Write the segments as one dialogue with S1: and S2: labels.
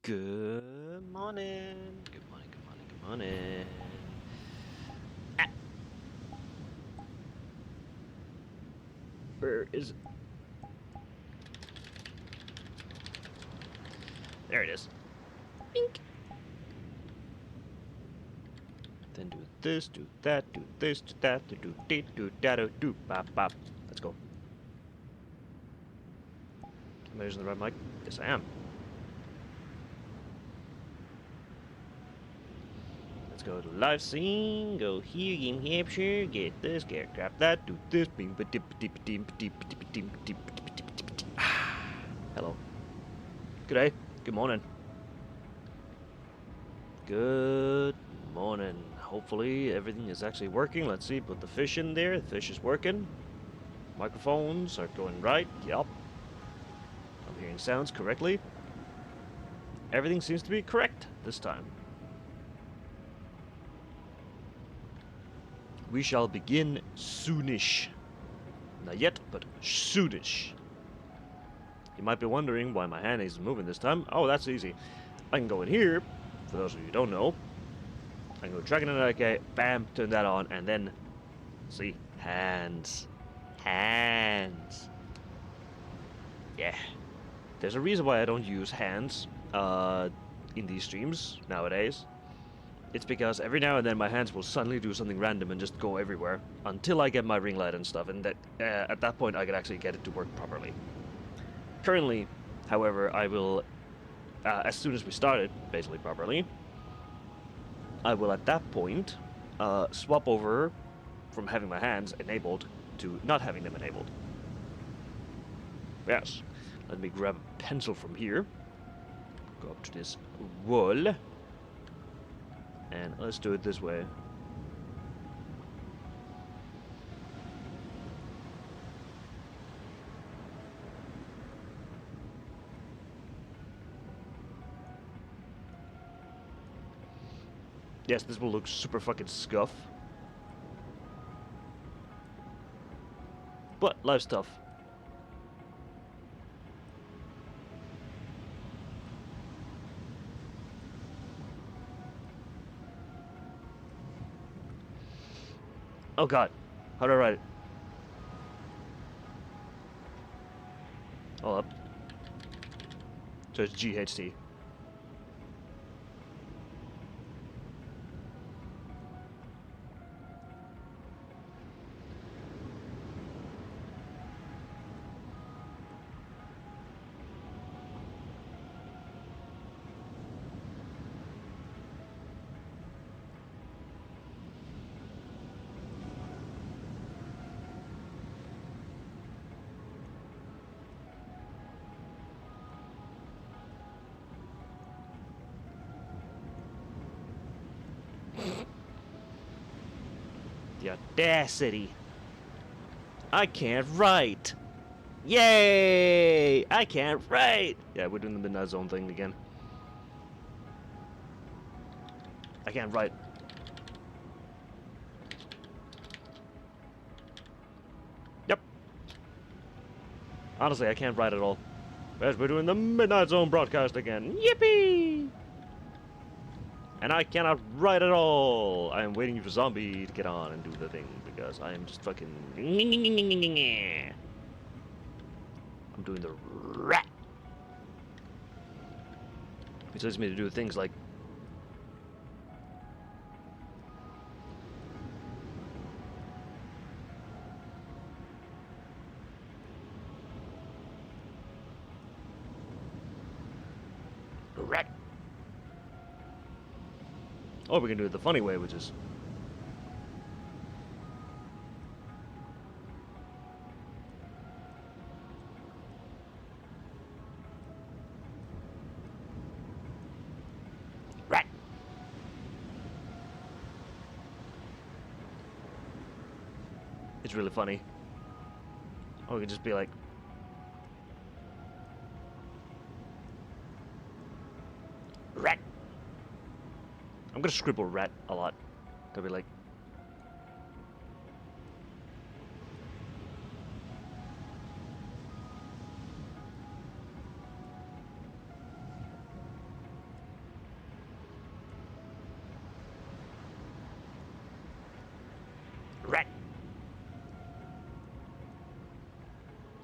S1: Good morning. Good morning. Good morning. Good morning. Ah, where is it? There it is. Bink. Then do this, do that, do this, do that, do that, do bop bop. Let's go. Am I using the right mic? Yes, I am. Let's go to live scene. Go here, game capture. Get this, get grab that, do this. Bing, ba dip, dip, dim, dip, dip, dim, dip, dip, dip, dip, dip. Hello. Good day. Good morning. Good morning. Hopefully everything is actually working. Let's see, put the fish in there. The fish is working. Microphones are going right. Yup. I'm hearing sounds correctly. Everything seems to be correct this time. We shall begin soonish. Not yet, but soonish. You might be wondering why my hand isn't moving this time. Oh, that's easy. I can go in here, for those of you who don't know. I can go Dragon and okay, bam, turn that on, and then see, hands. Hands. Yeah. There's a reason why I don't use hands in these streams nowadays. It's because every now and then my hands will suddenly do something random and just go everywhere until I get my ring light and stuff, and that at that point I can actually get it to work properly. Currently, however, I will, as soon as we start it, basically properly, I will at that point swap over from having my hands enabled to not having them enabled. Yes. Let me grab a pencil from here. Go up to this wall. And let's do it this way. Yes, this will look super fucking scuff. But live stuff. Oh god. How do I write it? Hold up. So it's GHT. The audacity. I can't write. Yay! I can't write! Yeah, we're doing the Midnight Zone thing again. I can't write. Yep. Honestly, I can't write at all. As we're doing the Midnight Zone broadcast again. Yippee! And I cannot write at all. I am waiting for Zombie to get on and do the thing because I am just fucking. I'm doing the rat. He tells me to do things like. Rat. Or we can do it the funny way, which is. Rat. It's really funny. Or we can just be like. Rat. I'm gonna scribble rat a lot. They'll be like.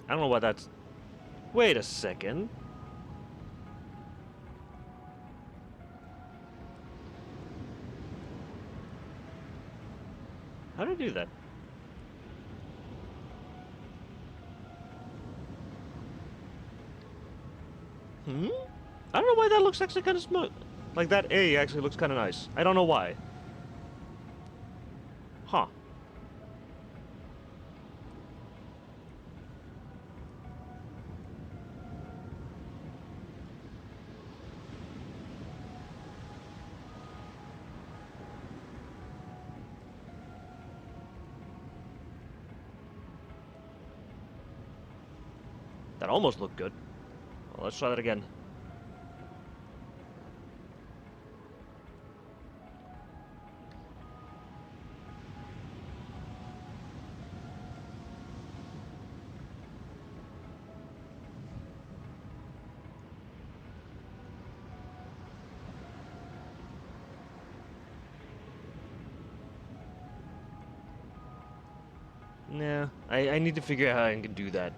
S1: I don't know why that's... Wait a second. How did I do that? I don't know why that looks actually kind of smooth. Like, that A actually looks kind of nice. I don't know why. Huh. That almost looked good. Well, let's try that again. Nah, I need to figure out how I can do that.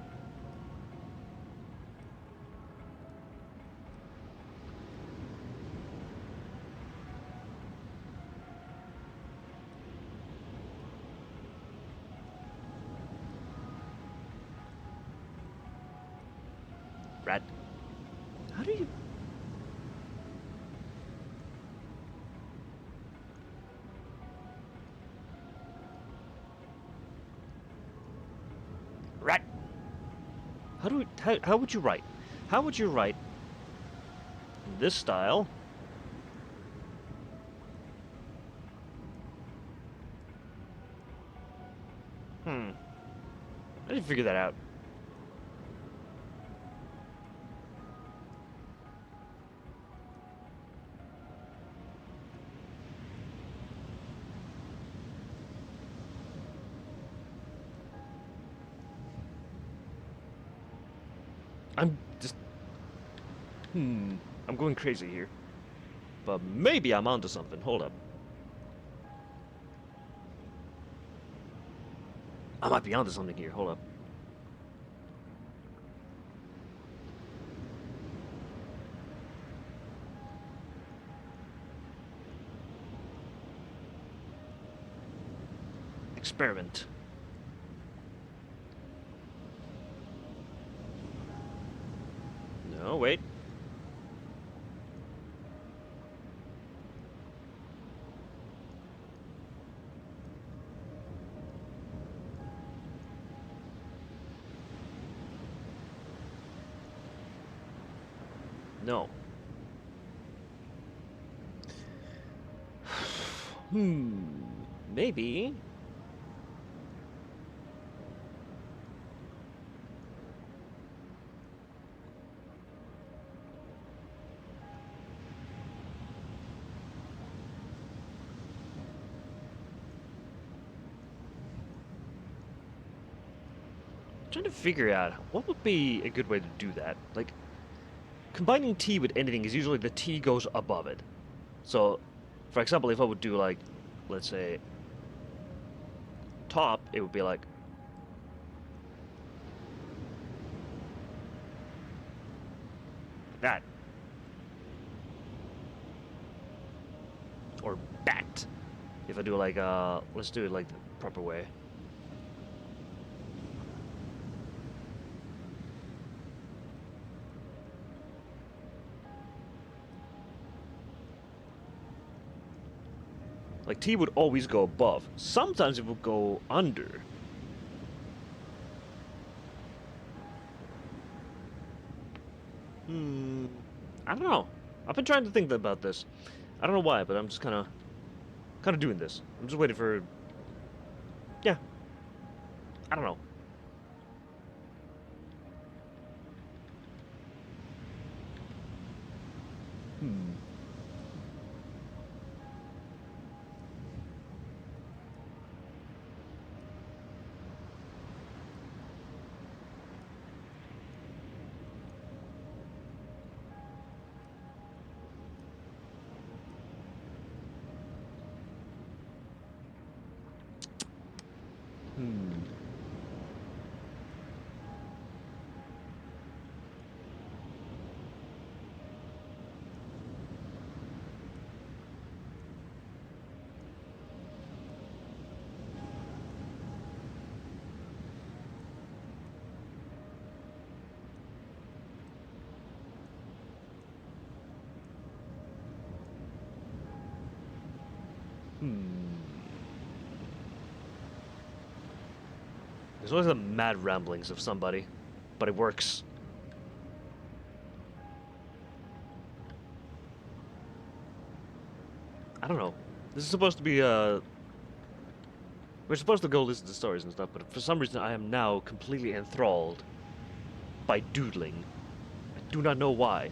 S1: Rat. How do you... Rat. How do we... How would you write? How would you write this style? I didn't figure that out. I'm just... I'm going crazy here. But maybe I'm onto something. Hold up. I might be onto something here. Hold up. Experiment. No, wait. No. Maybe. Trying to figure out what would be a good way to do that. Like, combining T with anything is usually the T goes above it. So, for example, if I would do like, let's say, top, it would be like that. Or bat. If I do like, let's do it like the proper way. Like, T would always go above. Sometimes it would go under. I don't know. I've been trying to think about this. I don't know why, but I'm just kind of doing this. I'm just waiting for... Yeah. I don't know. There's always the mad ramblings of somebody, but it works. I don't know. This is supposed to be, we're supposed to go listen to stories and stuff, but for some reason I am now completely enthralled by doodling. I do not know why.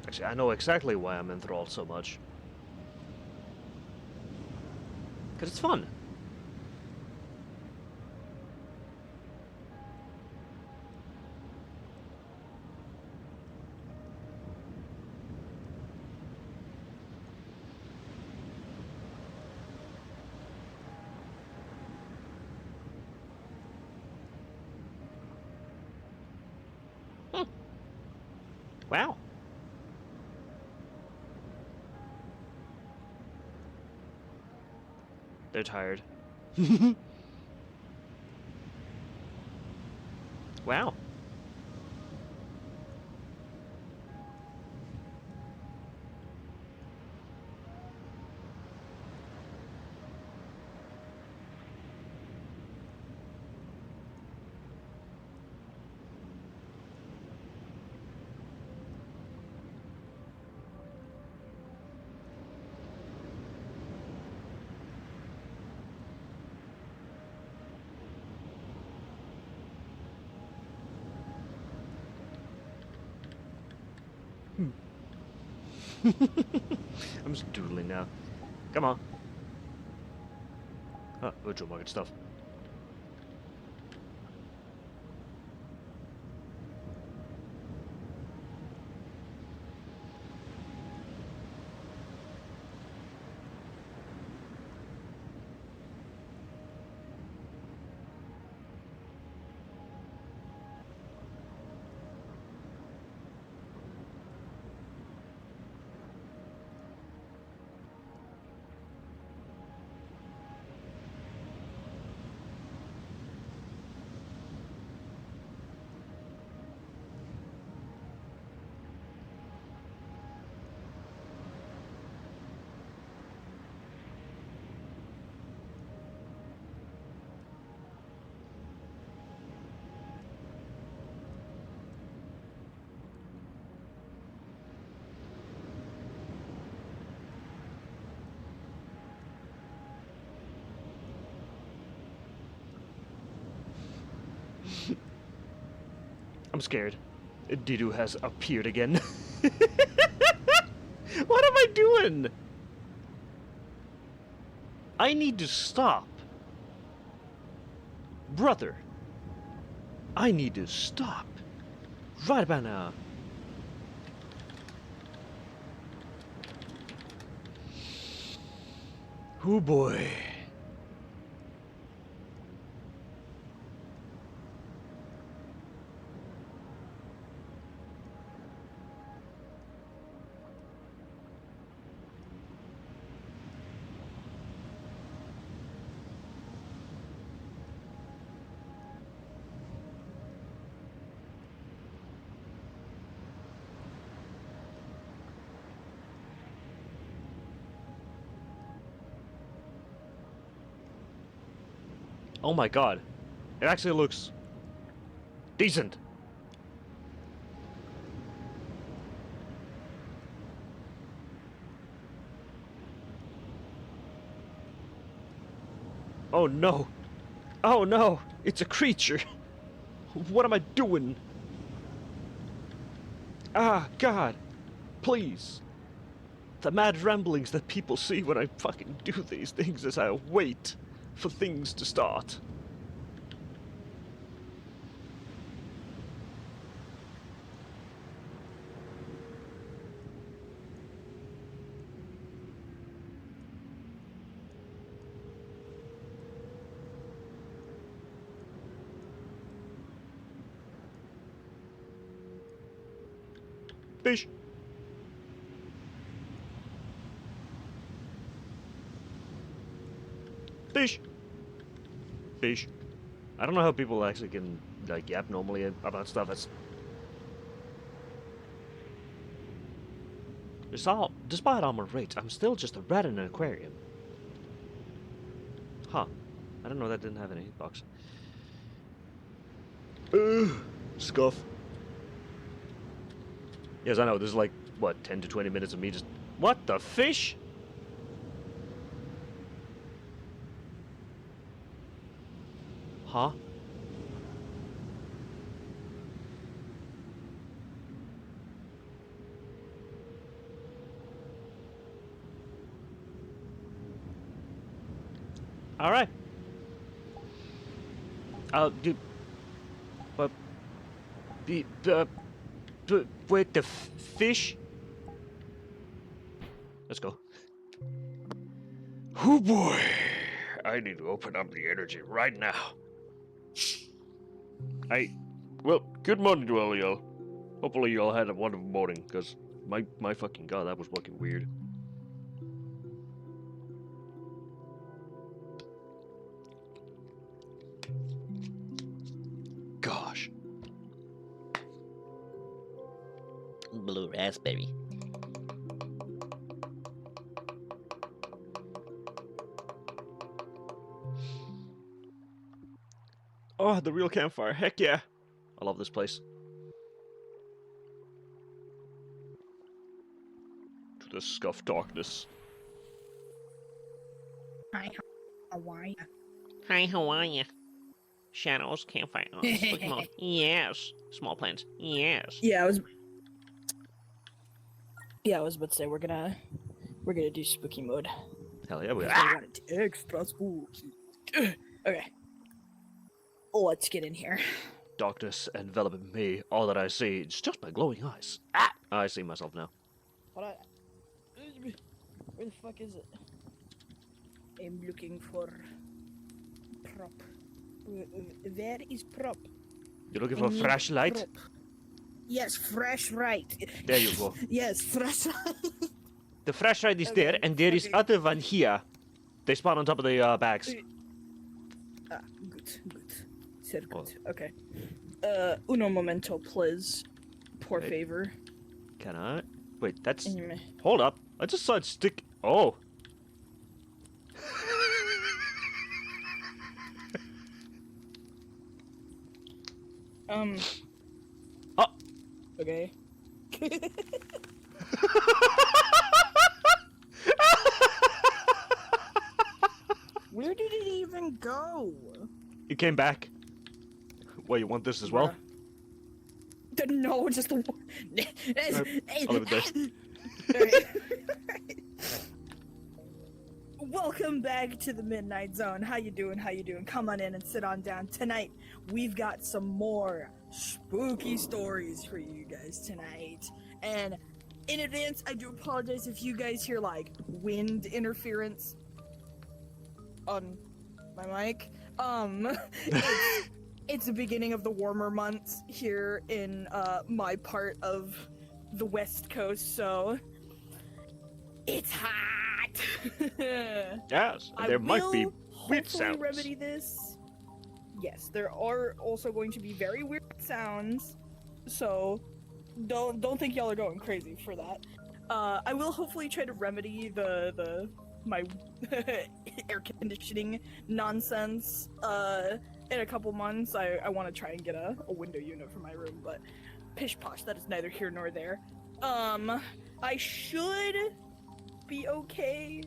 S1: Actually, I know exactly why I'm enthralled so much. Because it's fun. Wow. They're tired. Wow. I'm just doodling now. Come on. Virtual market stuff. I'm scared. Didu has appeared again. What am I doing? I need to stop. Brother. I need to stop. Right about now. Oh boy. Oh my god. It actually looks decent. Oh no. Oh no. It's a creature. What am I doing? Ah, God. Please. The mad ramblings that people see when I fucking do these things as I wait for things to start. Fish. Fish. Fish. I don't know how people actually can like yap normally about stuff. That's despite all my rates, I'm still just a rat in an aquarium. Huh. I don't know that didn't have any hitbox. Scuff. Yes, I know. This is like, what, 10 to 20 minutes of me just... What the fish? Huh? Alright. Dude... But... Wait, the fish? Let's go. Oh boy! I need to open up the energy right now. Well, good morning to all y'all. Hopefully y'all had a wonderful morning, because my fucking god, that was fucking weird. Gosh.
S2: Blue raspberry.
S1: Oh, the real campfire. Heck yeah. I love this place. To the scuff darkness.
S3: Hi, how are ya?
S2: Hi, how are ya? Shadows, campfire, spooky mode. Yes. Small plants. Yes.
S3: Yeah, I was about to say we're gonna do spooky mode.
S1: Hell yeah, we
S3: Because I wanted to extra spooky. Okay. Let's get in here.
S1: Darkness enveloping me. All that I see is just my glowing eyes. I see myself now.
S3: Hold on. Where the fuck is it? I'm looking for prop. Where is prop?
S1: You're looking
S3: I
S1: for a
S3: need
S1: flashlight?
S3: prop. Yes, fresh right.
S1: There you go.
S3: Yes, fresh right.
S1: The flashlight is
S3: Okay,
S1: there, and there is
S3: okay.
S1: other one here. They spawn on top of the bags.
S3: Good. Said
S1: Oh.
S3: good. Okay. Uno momento, please. Por
S1: Wait.
S3: favor.
S1: Can I? Wait, that's...
S3: Mm.
S1: Hold up. I just saw it stick... Oh. Oh.
S3: Okay. Where did it even go?
S1: It came back. Wait, you want this as well?
S3: No, just the
S1: I'll leave it there.
S3: Welcome back to the Midnight Zone. How you doing? Come on in and sit on down. Tonight, we've got some more spooky stories for you guys tonight. And in advance, I do apologize if you guys hear, like, wind interference on my mic. It's the beginning of the warmer months here in my part of the West Coast, so it's hot.
S1: Yes, and there might be weird
S3: hopefully
S1: sounds.
S3: remedy this. Yes, there are also going to be very weird sounds, so don't think y'all are going crazy for that. I will hopefully try to remedy my air conditioning nonsense in a couple months. I want to try and get a window unit for my room, but pish posh, that is neither here nor there. I should be okay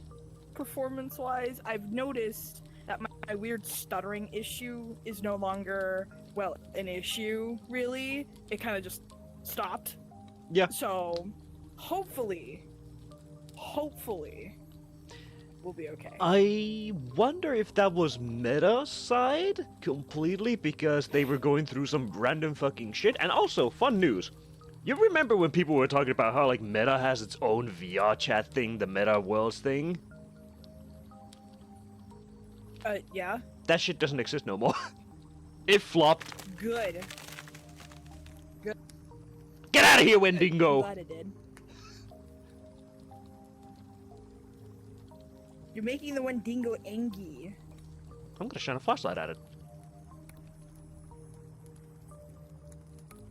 S3: performance wise. I've noticed that my weird stuttering issue is no longer, well, an issue really. It kind of just stopped.
S1: Yeah.
S3: So hopefully we'll be okay.
S1: I wonder if that was Meta side completely because they were going through some random fucking shit. And also, fun news. You remember when people were talking about how like Meta has its own VR chat thing, the Meta Worlds thing?
S3: Yeah.
S1: That shit doesn't exist no more. It flopped.
S3: Good.
S1: Get out of here,
S3: I'm
S1: Wendigo!
S3: glad it did. You're making the Wendigo angry.
S1: I'm gonna shine a flashlight at it.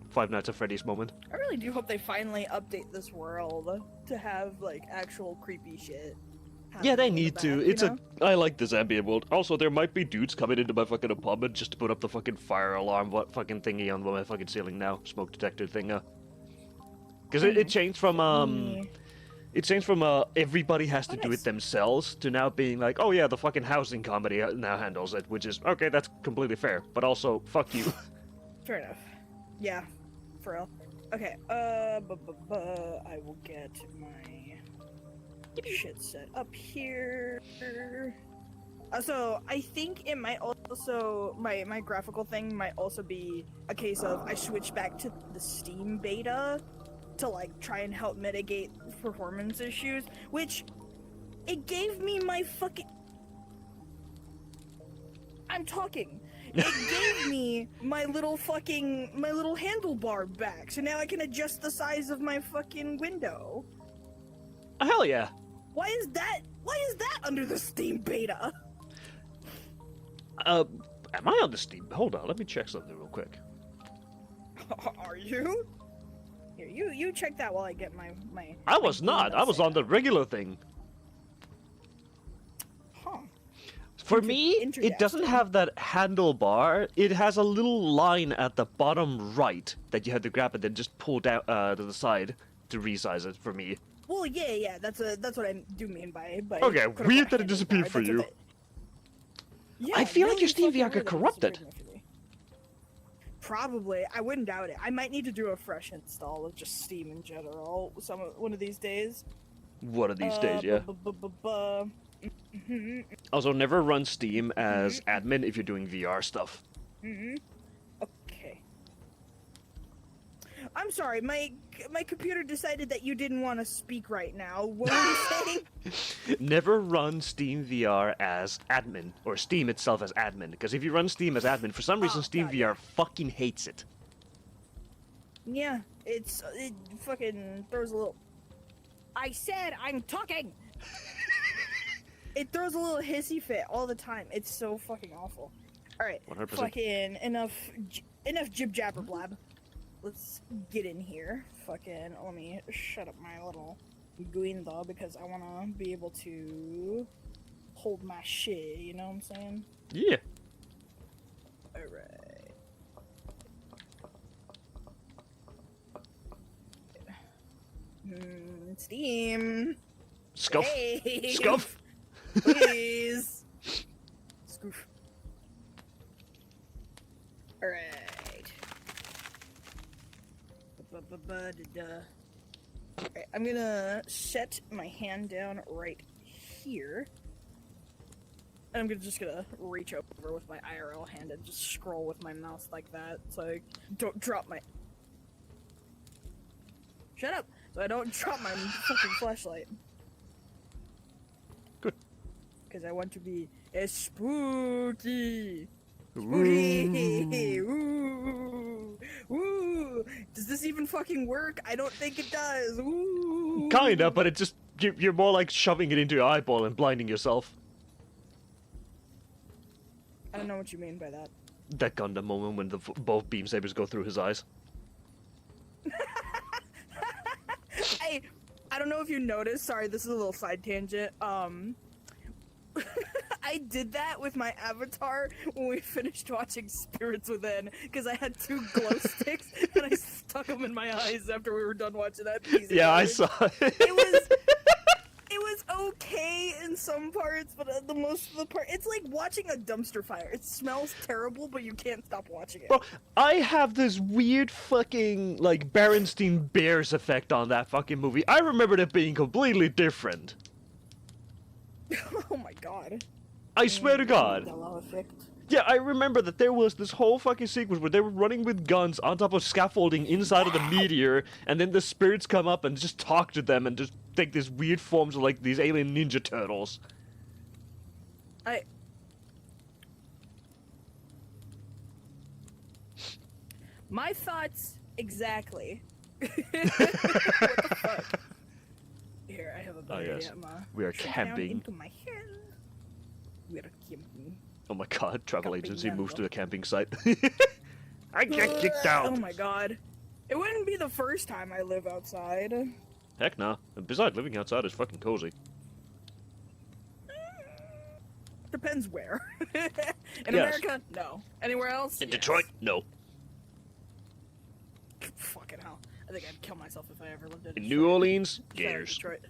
S1: Five Nights at Freddy's moment.
S3: I really do hope they finally update this world to have like actual creepy shit.
S1: Yeah, they
S3: happening in the
S1: need to.
S3: back,
S1: It's
S3: you know?
S1: I like this ambient world. Also, there might be dudes coming into my fucking apartment just to put up the fucking fire alarm fucking thingy on my fucking ceiling now. Smoke detector thing, Because it changed from, It changed from, everybody has to do
S3: nice.
S1: it themselves to now being like, oh yeah, the fucking housing company now handles it, which is, okay, that's completely fair. But also, fuck you.
S3: Fair enough. Yeah, for real. Okay, I will get my shit set up here. So I think it might also my graphical thing might also be a case of I switched back to the Steam beta to like try and help mitigate performance issues, which it gave me my fucking I'm talking. It gave me my little handlebar back, so now I can adjust the size of my fucking window.
S1: Hell yeah.
S3: Why is that under the Steam beta?
S1: Am I on the Steam? Hold on, let me check something real quick.
S3: Are you? Here, you check that while I get my
S1: I was not. I was on the regular thing.
S3: Huh.
S1: For me, it doesn't have that handlebar. It has a little line at the bottom right that you have to grab and then just pull down to the side to resize it for me.
S3: Well, yeah, that's what I do mean by.
S1: Okay,
S3: quote-unquote
S1: weird that it
S3: handlebar,
S1: disappeared
S3: that's
S1: for
S3: what
S1: you.
S3: Yeah,
S1: I feel like
S3: really
S1: your Steam
S3: fucking
S1: VR got
S3: weird that it
S1: corrupted.
S3: disappeared for me. Probably. I wouldn't doubt it. I might need to do a fresh install of just Steam in general one of these days.
S1: One of these days, yeah. Also, never run Steam as admin if you're doing VR stuff.
S3: Okay. I'm sorry, my computer decided that you didn't want to speak right now. What were you saying?
S1: Never run Steam VR as admin, or Steam itself as admin, because if you run Steam as admin, for some reason Steam
S3: God,
S1: VR
S3: yeah.
S1: fucking hates it.
S3: Yeah, it fucking throws a little. I said I'm talking. It throws a little hissy fit all the time. It's so fucking awful. All right,
S1: 100%.
S3: fucking enough jib jabber blab. Let's get in here. Fucking let me shut up my little guinda because I wanna be able to hold my shit. You know what I'm saying?
S1: Yeah.
S3: All right. Steam.
S1: Scuff.
S3: Hey.
S1: Scuff.
S3: Please. Scoof. Alright. Alright, I'm gonna set my hand down right here. And I'm just gonna reach over with my IRL hand and just scroll with my mouse like that so I don't drop my... Shut up! So I don't drop my fucking flashlight.
S1: Good.
S3: Because I want to be as spooky. Spooky. Ooh. Ooh. Does this even fucking work? I don't think it does. Ooh.
S1: Kinda, but it just you're more like shoving it into your eyeball and blinding yourself.
S3: I don't know what you mean by that.
S1: That Gundam moment when both beam sabers go through his eyes.
S3: I don't know if you noticed. Sorry, this is a little side tangent. I did that with my avatar when we finished watching Spirits Within because I had two glow sticks and I stuck them in my eyes after we were done watching that piece.
S1: Yeah, I saw it.
S3: It was okay in some parts, but the most of the part, it's like watching a dumpster fire. It smells terrible, but you can't stop watching it.
S1: Bro, I have this weird fucking, like, Berenstein Bears effect on that fucking movie. I remember it being completely different.
S3: Oh my god.
S1: I swear to God.
S3: Mandela effect.
S1: Yeah, I remember that there was this whole fucking sequence where they were running with guns on top of scaffolding inside of the meteor, and then the spirits come up and just talk to them and just take these weird forms of, like, these alien ninja turtles.
S3: My thoughts exactly What the fuck? Here, I have a better
S1: yes.
S3: idea. Emma.
S1: We are
S3: Sit down
S1: camping.
S3: into my hand. We are camping.
S1: Oh my god, travel agency moves
S3: Campingando.
S1: to a camping site. I get kicked out!
S3: Oh my god. It wouldn't be the first time I live outside.
S1: Heck nah. And besides, living outside is fucking cozy.
S3: Depends where. In
S1: Yes.
S3: America, no. Anywhere else?
S1: In
S3: Yes.
S1: Detroit, no.
S3: Fucking hell. I think I'd kill myself if I ever lived in
S1: In
S3: Detroit.
S1: New Orleans,
S3: Sorry,
S1: gators.
S3: Detroit.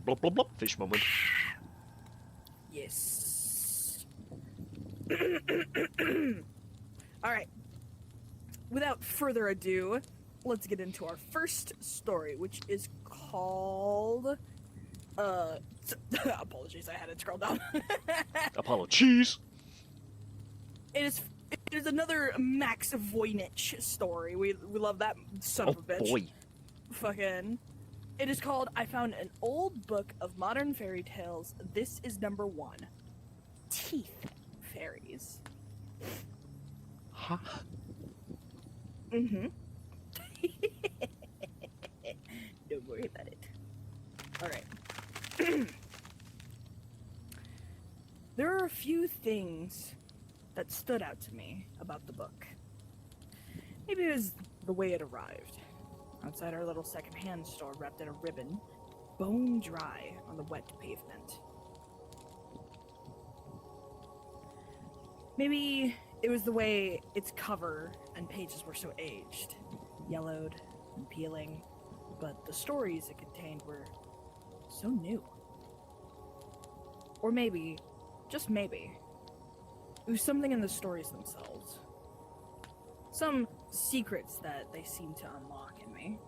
S1: Blop blop blop, fish moment.
S3: Yes. Alright. Without further ado, let's get into our first story, which is called... apologies, I had to scroll down.
S1: Apollo cheese!
S3: It is another Max Voynich story. We love that son of a bitch.
S1: Boy.
S3: Fucking. It is called I Found an Old Book of Modern Fairy Tales. This is number 1. Teeth Fairies.
S1: Huh?
S3: Mm-hmm. Don't worry about it. Alright. There are a few things that stood out to me about the book. Maybe it was the way it arrived. Outside our little second-hand store wrapped in a ribbon, bone dry on the wet pavement. Maybe it was the way its cover and pages were so aged, yellowed and peeling, but the stories it contained were so new. Or maybe, just maybe, it was something in the stories themselves. Some secrets that they seem to unlock in me.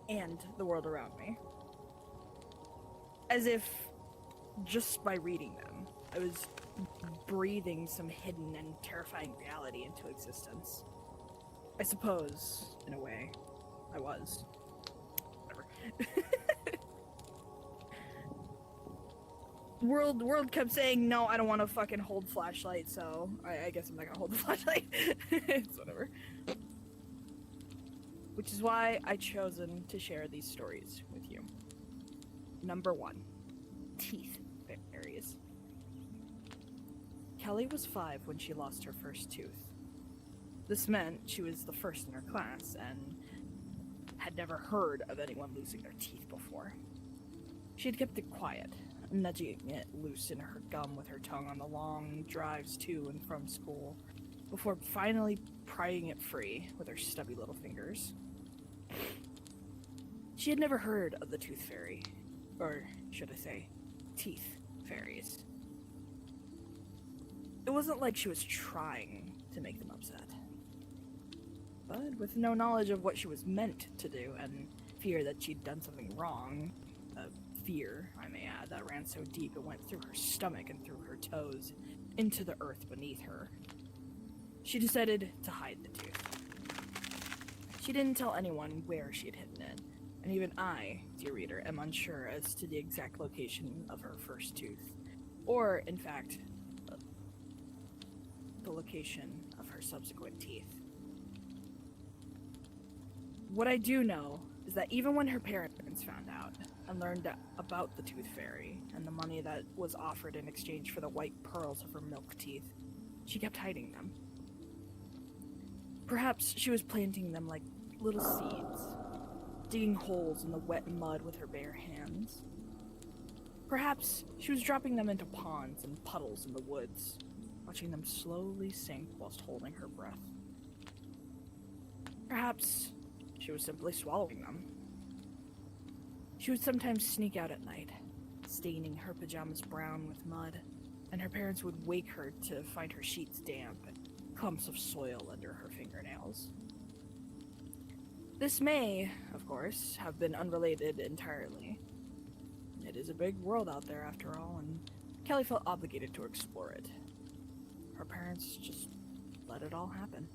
S3: And the world around me. As if, just by reading them, I was breathing some hidden and terrifying reality into existence. I suppose, in a way, I was. Whatever. World kept saying, no, I don't want to fucking hold flashlight, so I guess I'm not gonna hold the flashlight. It's whatever. Which is why I chosen to share these stories with you. Number 1. Teeth fairies. Kelly was 5 when she lost her first tooth. This meant she was the first in her class and had never heard of anyone losing their teeth before. She had kept it quiet, nudging it loose in her gum with her tongue on the long drives to and from school, before finally prying it free with her stubby little fingers. She had never heard of the tooth fairy, or should I say, teeth fairies. It wasn't like she was trying to make them upset. But with no knowledge of what she was meant to do, and fear that she'd done something wrong, fear, I may add, that ran so deep it went through her stomach and through her toes, into the earth beneath her, she decided to hide the tooth. She didn't tell anyone where she had hidden it, and even I, dear reader, am unsure as to the exact location of her first tooth, or, in fact, the location of her subsequent teeth. What I do know is that even when her parents found out and learned about the tooth fairy and the money that was offered in exchange for the white pearls of her milk teeth, she kept hiding them. Perhaps she was planting them like little seeds, digging holes in the wet mud with her bare hands. Perhaps she was dropping them into ponds and puddles in the woods, watching them slowly sink whilst holding her breath. Perhaps she was simply swallowing them. She would sometimes sneak out at night, staining her pajamas brown with mud, and her parents would wake her to find her sheets damp and clumps of soil under her fingernails. This may, of course, have been unrelated entirely. It is a big world out there, after all, and Kelly felt obligated to explore it. Her parents just let it all happen.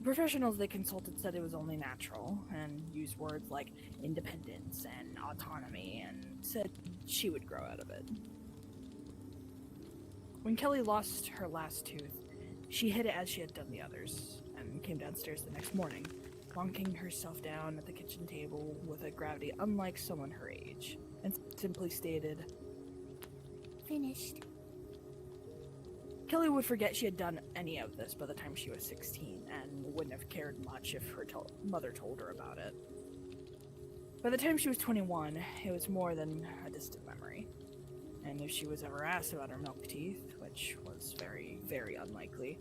S3: Professionals they consulted said it was only natural, and used words like independence and autonomy, and said she would grow out of it. When Kelly lost her last tooth, she hid it as she had done the others, and came downstairs the next morning, plonking herself down at the kitchen table with a gravity unlike someone her age, and simply stated, "Finished." Kelly would forget she had done any of this by the time she was 16, and wouldn't have cared much if her mother told her about it. By the time she was 21, it was more than a distant memory. And if she was ever asked about her milk teeth, which was very, very unlikely,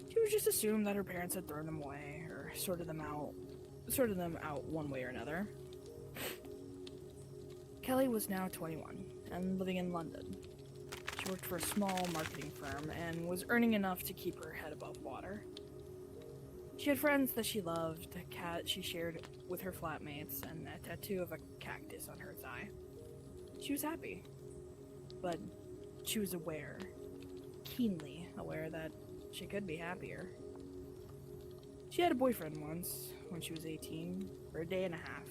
S3: she would just assume that her parents had thrown them away, or sorted them out one way or another. Kelly was now 21, and living in London. She worked for a small marketing firm, and was earning enough to keep her head above water. She had friends that she loved, a cat she shared with her flatmates, and a tattoo of a cactus on her thigh. She was happy. But she was aware, keenly aware, that she could be happier. She had a boyfriend once, when she was 18, for a day and a half,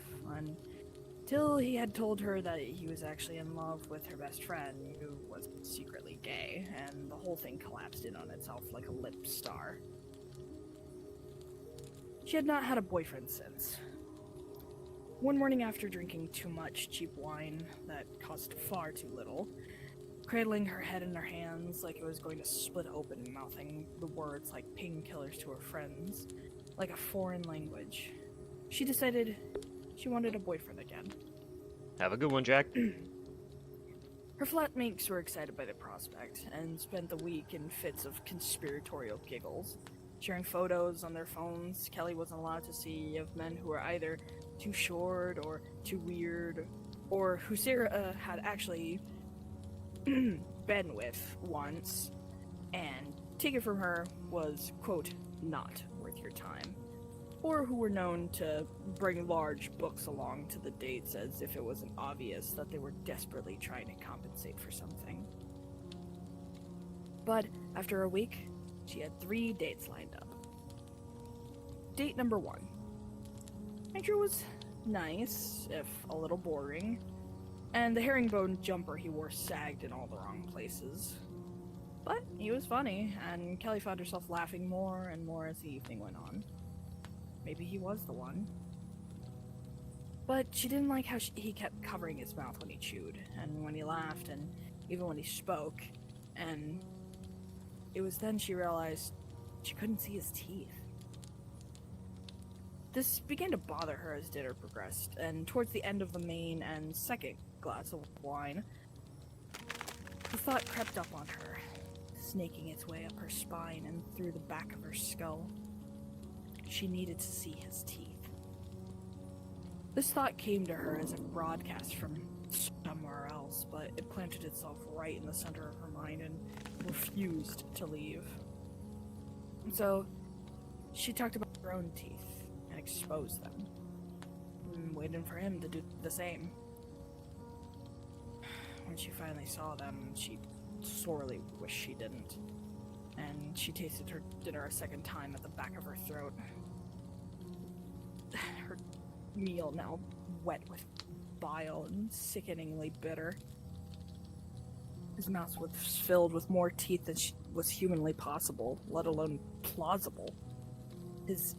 S3: until he had told her that he was actually in love with her best friend, who was secretly gay, and the whole thing collapsed in on itself like a limp star. She had not had a boyfriend since. One morning after drinking too much cheap wine that cost far too little, cradling her head in her hands like it was going to split open, mouthing the words like painkillers to her friends, like a foreign language, she decided she wanted a boyfriend again.
S1: Have a good one, Jack.
S3: Her flatmates were excited by the prospect, and spent the week in fits of conspiratorial giggles, sharing photos on their phones Kelly wasn't allowed to see of men who were either too short or too weird, or who Sarah had actually been with once, and taken from her was, quote, not worth your time, or who were known to bring large books along to the dates as if it wasn't obvious that they were desperately trying to compensate for something. But after a week, she had 3 dates lined up. Date number 1. Andrew was nice, if a little boring, and the herringbone jumper he wore sagged in all the wrong places. But he was funny, and Kelly found herself laughing more and more as the evening went on. Maybe he was the one. But she didn't like how he kept covering his mouth when he chewed, and when he laughed, and even when he spoke, and it was then she realized she couldn't see his teeth. This began to bother her as dinner progressed, and towards the end of the main and second glass of wine, the thought crept up on her, snaking its way up her spine and through the back of her skull. She needed to see his teeth. This thought came to her as a broadcast from somewhere else, but it planted itself right in the center of her mind and refused to leave. So, she talked about her own teeth and exposed them, waiting for him to do the same. When she finally saw them, she sorely wished she didn't, and she tasted her dinner a second time at the back of her throat. Her meal now wet with bile and sickeningly bitter. His mouth was filled with more teeth than was humanly possible, let alone plausible. His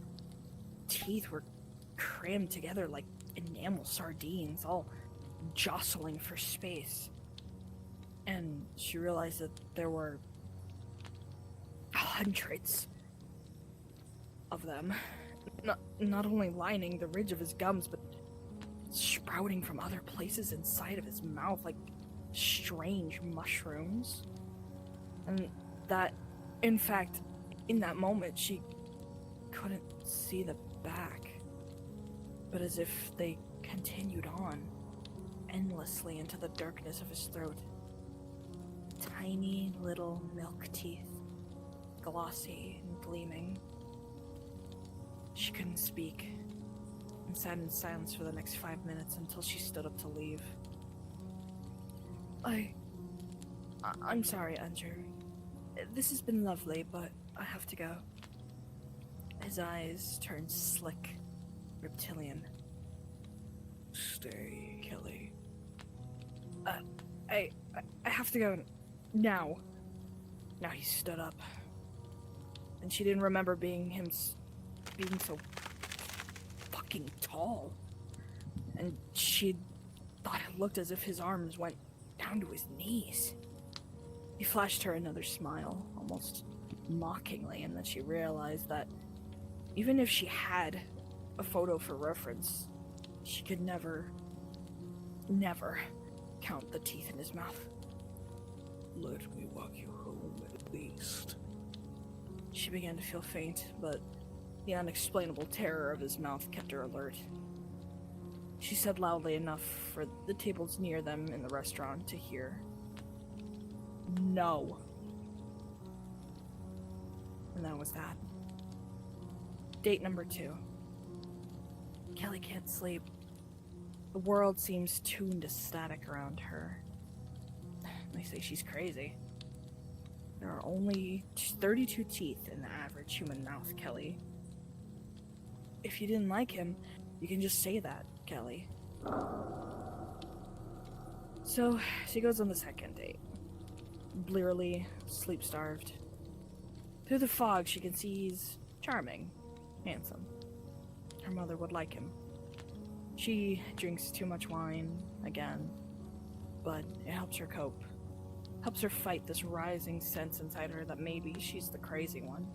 S3: teeth were crammed together like enamel sardines, all jostling for space. And she realized that there were hundreds of them, not only lining the ridge of his gums, but sprouting from other places inside of his mouth like strange mushrooms. And that, in fact, in that moment, she couldn't see the back, but as if they continued on endlessly into the darkness of his throat. Tiny little milk teeth, glossy and gleaming. She couldn't speak, and sat in silence for the next 5 minutes until she stood up to leave. I'm sorry, Andrew. This has been lovely, but I have to go. His eyes turned slick, reptilian. Stay, Kelly. I have to go now. Now he stood up. And she didn't remember being being so fucking tall. And she thought it looked as if his arms went down to his knees. He flashed her another smile, almost mockingly, and then she realized that even if she had a photo for reference, she could never count the teeth in his mouth. Let me walk you home at least. She began to feel faint, but the unexplainable terror of his mouth kept her alert. She said loudly enough for the tables near them in the restaurant to hear. No. And that was that. Date number 2. Kelly can't sleep. The world seems tuned to static around her. They say she's crazy. There are only 32 teeth in the average human mouth, Kelly. If you didn't like him, you can just say that, Kelly. So, she goes on the second date. Blearily, sleep-starved. Through the fog, she can see he's charming, handsome. Her mother would like him. She drinks too much wine, again, but it helps her cope. Helps her fight this rising sense inside her that maybe she's the crazy one.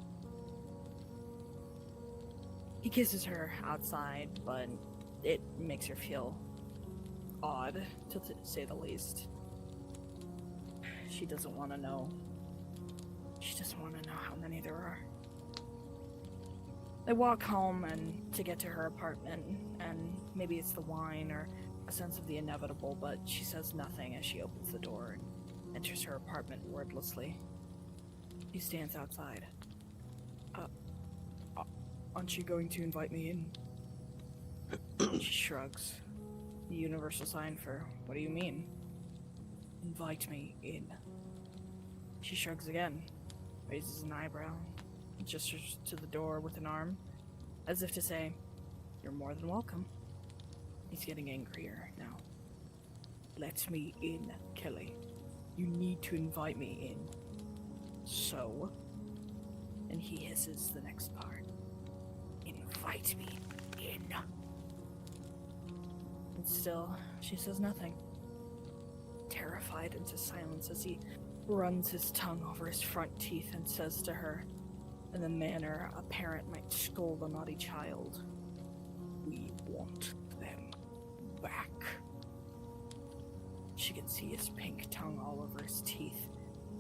S3: He kisses her outside, but it makes her feel odd, to say the least. She doesn't want to know. She doesn't want to know how many there are. They walk home and to get to her apartment, and maybe it's the wine or a sense of the inevitable, but she says nothing as she opens the door and enters her apartment wordlessly. He stands outside. Aren't you going to invite me in? She shrugs. The universal sign for, what do you mean? Invite me in. She shrugs again, raises an eyebrow, gestures to the door with an arm, as if to say, you're more than welcome. He's getting angrier now. Let me in, Kelly. You need to invite me in. So? And he hisses the next part. Invite me in. And still, she says nothing. Terrified into silence as he runs his tongue over his front teeth and says to her, in the manner a parent might scold a naughty child, we want them back. She can see his pink tongue all over his teeth,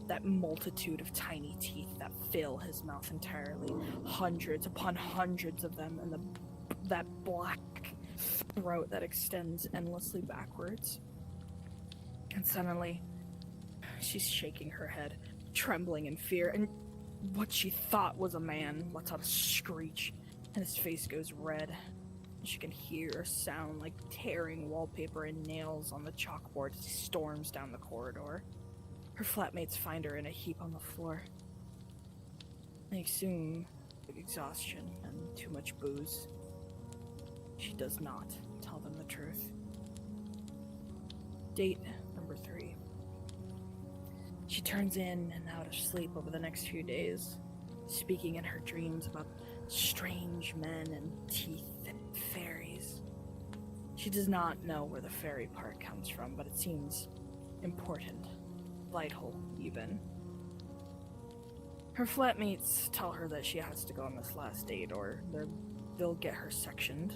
S3: that multitude of tiny teeth that fill his mouth entirely, hundreds upon hundreds of them, and that black throat that extends endlessly backwards. And suddenly, she's shaking her head, trembling in fear, and what she thought was a man lets out a screech, and his face goes red. She can hear a sound like tearing wallpaper and nails on the chalkboard as he storms down the corridor. Her flatmates find her in a heap on the floor. They assume exhaustion and too much booze. She does not tell them the truth. Date number 3. She turns in and out of sleep over the next few days, speaking in her dreams about strange men and teeth and fairies. She does not know where the fairy part comes from, but it seems important, vital even. Her flatmates tell her that she has to go on this last date or they'll get her sectioned.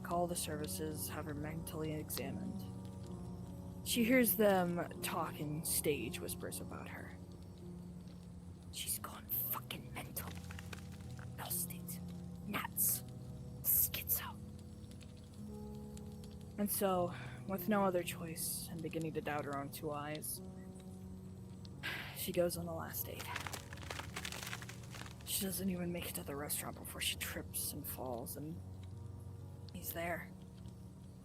S3: Call the services, have her mentally examined. She hears them talk in stage whispers about her. She's gone fucking mental. Lost it. Nuts. Schizo. And so, with no other choice and beginning to doubt her own 2 eyes, she goes on the last date. She doesn't even make it to the restaurant before she trips and falls, and he's there.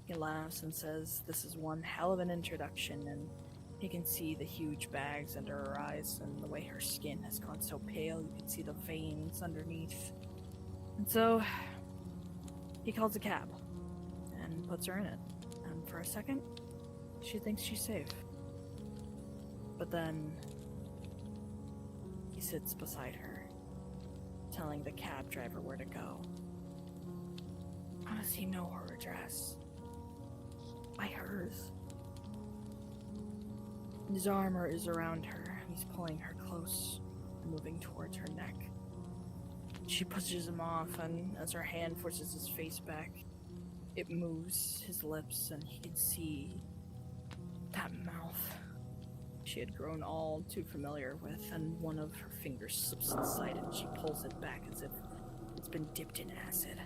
S3: He laughs and says this is one hell of an introduction, and he can see the huge bags under her eyes and the way her skin has gone so pale you can see the veins underneath. And so, he calls a cab and puts her in it, and for a second, she thinks she's safe. But then, He sits beside her, telling the cab driver where to go. How does he know her address? By hers. His armor is around her. He's pulling her close, moving towards her neck. She pushes him off, and as her hand forces his face back, it moves his lips, and he can see that mouth she had grown all too familiar with, and one of her fingers slips inside it, and she pulls it back as if it's been dipped in acid.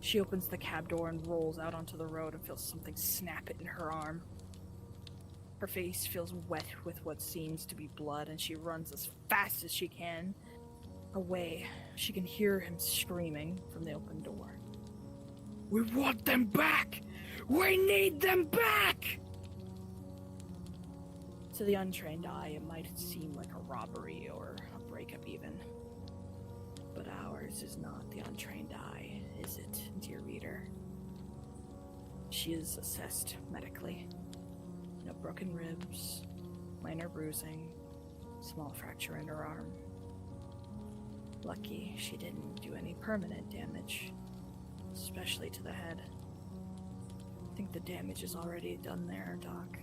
S3: She opens the cab door and rolls out onto the road and feels something snap it in her arm. Her face feels wet with what seems to be blood, and she runs as fast as she can away. She can hear him screaming from the open door. We want them back! We need them back! To the untrained eye, it might seem like a robbery or a breakup even. But ours is not the untrained eye, is it, dear reader? She is assessed medically. No broken ribs, minor bruising, small fracture in her arm. Lucky she didn't do any permanent damage, especially to the head. I think the damage is already done there, Doc.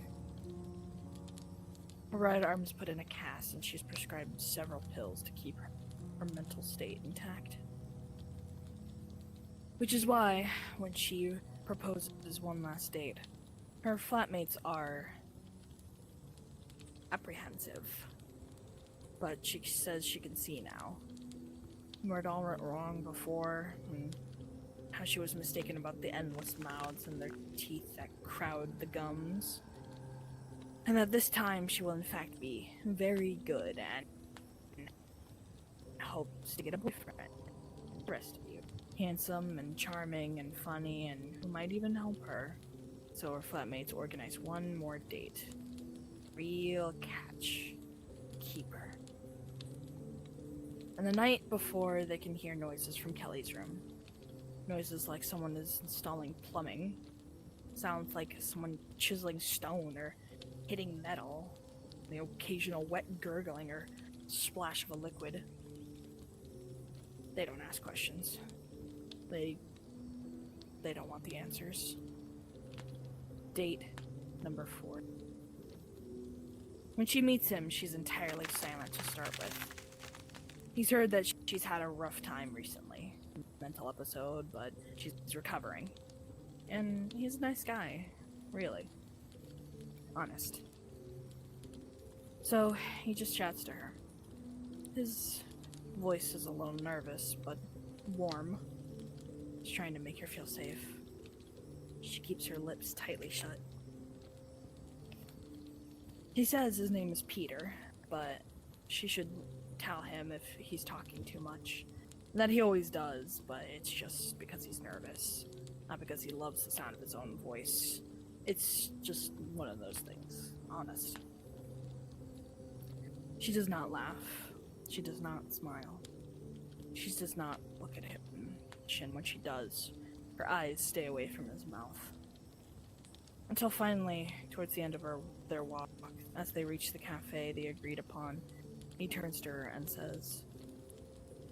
S3: Her right arm is put in a cast, and she's prescribed several pills to keep her mental state intact. Which is why, when she proposes one last date, her flatmates are apprehensive. But she says she can see now where it all went wrong before, and how she was mistaken about the endless mouths and their teeth that crowd the gums. And that this time she will in fact be very good and hopes to get a boyfriend. The rest of you. Handsome and charming and funny and who might even help her. So her flatmates organize one more date. Real catch. Keeper. And the night before, they can hear noises from Kelly's room. Noises like someone is installing plumbing. Sounds like someone chiseling stone or hitting metal. The occasional wet gurgling or splash of a liquid. They don't ask questions. They don't want the answers. Date number 4. When she meets him, she's entirely silent to start with. He's heard that she's had a rough time recently. Mental episode, but she's recovering. And he's a nice guy, really. Honest. So, he just chats to her. His voice is a little nervous, but warm. He's trying to make her feel safe. She keeps her lips tightly shut. He says his name is Peter, but she should tell him if he's talking too much. That he always does, but it's just because he's nervous. Not because he loves the sound of his own voice. It's just one of those things. Honest. She does not laugh. She does not smile. She does not look at him. And when she does, her eyes stay away from his mouth. Until finally, towards the end of their walk, as they reach the cafe they agreed upon, he turns to her and says,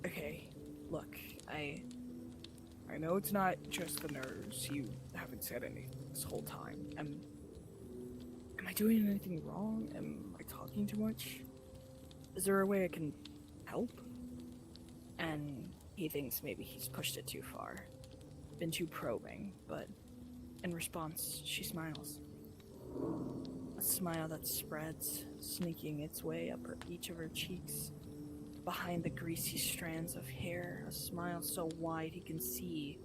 S3: Okay, look, I know it's not just the nerves. You haven't said anything this whole time. Am I doing anything wrong? Am I talking too much? Is there a way I can help? And he thinks maybe he's pushed it too far. Been too probing, but in response, she smiles. A smile that spreads, sneaking its way up each of her cheeks. Behind the greasy strands of hair, a smile so wide he can see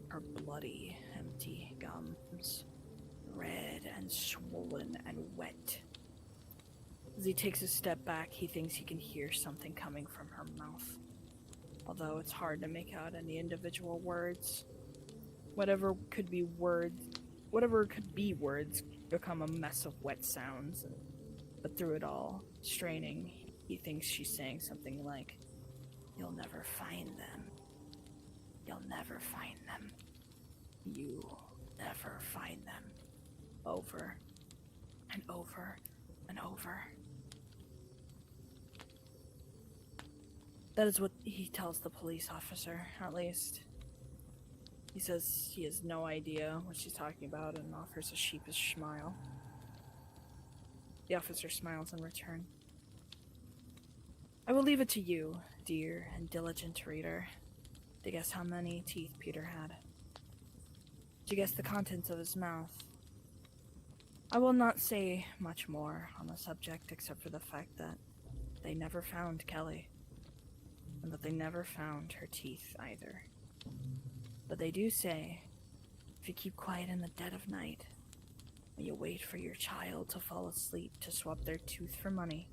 S3: her bloody, empty gums, red and swollen and wet. As he takes a step back, he thinks he can hear something coming from her mouth. Although it's hard to make out any individual words. Whatever could be words become a mess of wet sounds. But through it all, straining, he thinks she's saying something like, You'll never find them. You'll never find them. You'll never find them. Over and over and over. That is what he tells the police officer, at least. He says he has no idea what she's talking about and offers a sheepish smile. The officer smiles in return. I will leave it to you, dear and diligent reader, to guess how many teeth Peter had. To guess the contents of his mouth. I will not say much more on the subject except for the fact that they never found Kelly, and that they never found her teeth either. But they do say, if you keep quiet in the dead of night, and you wait for your child to fall asleep to swap their tooth for money,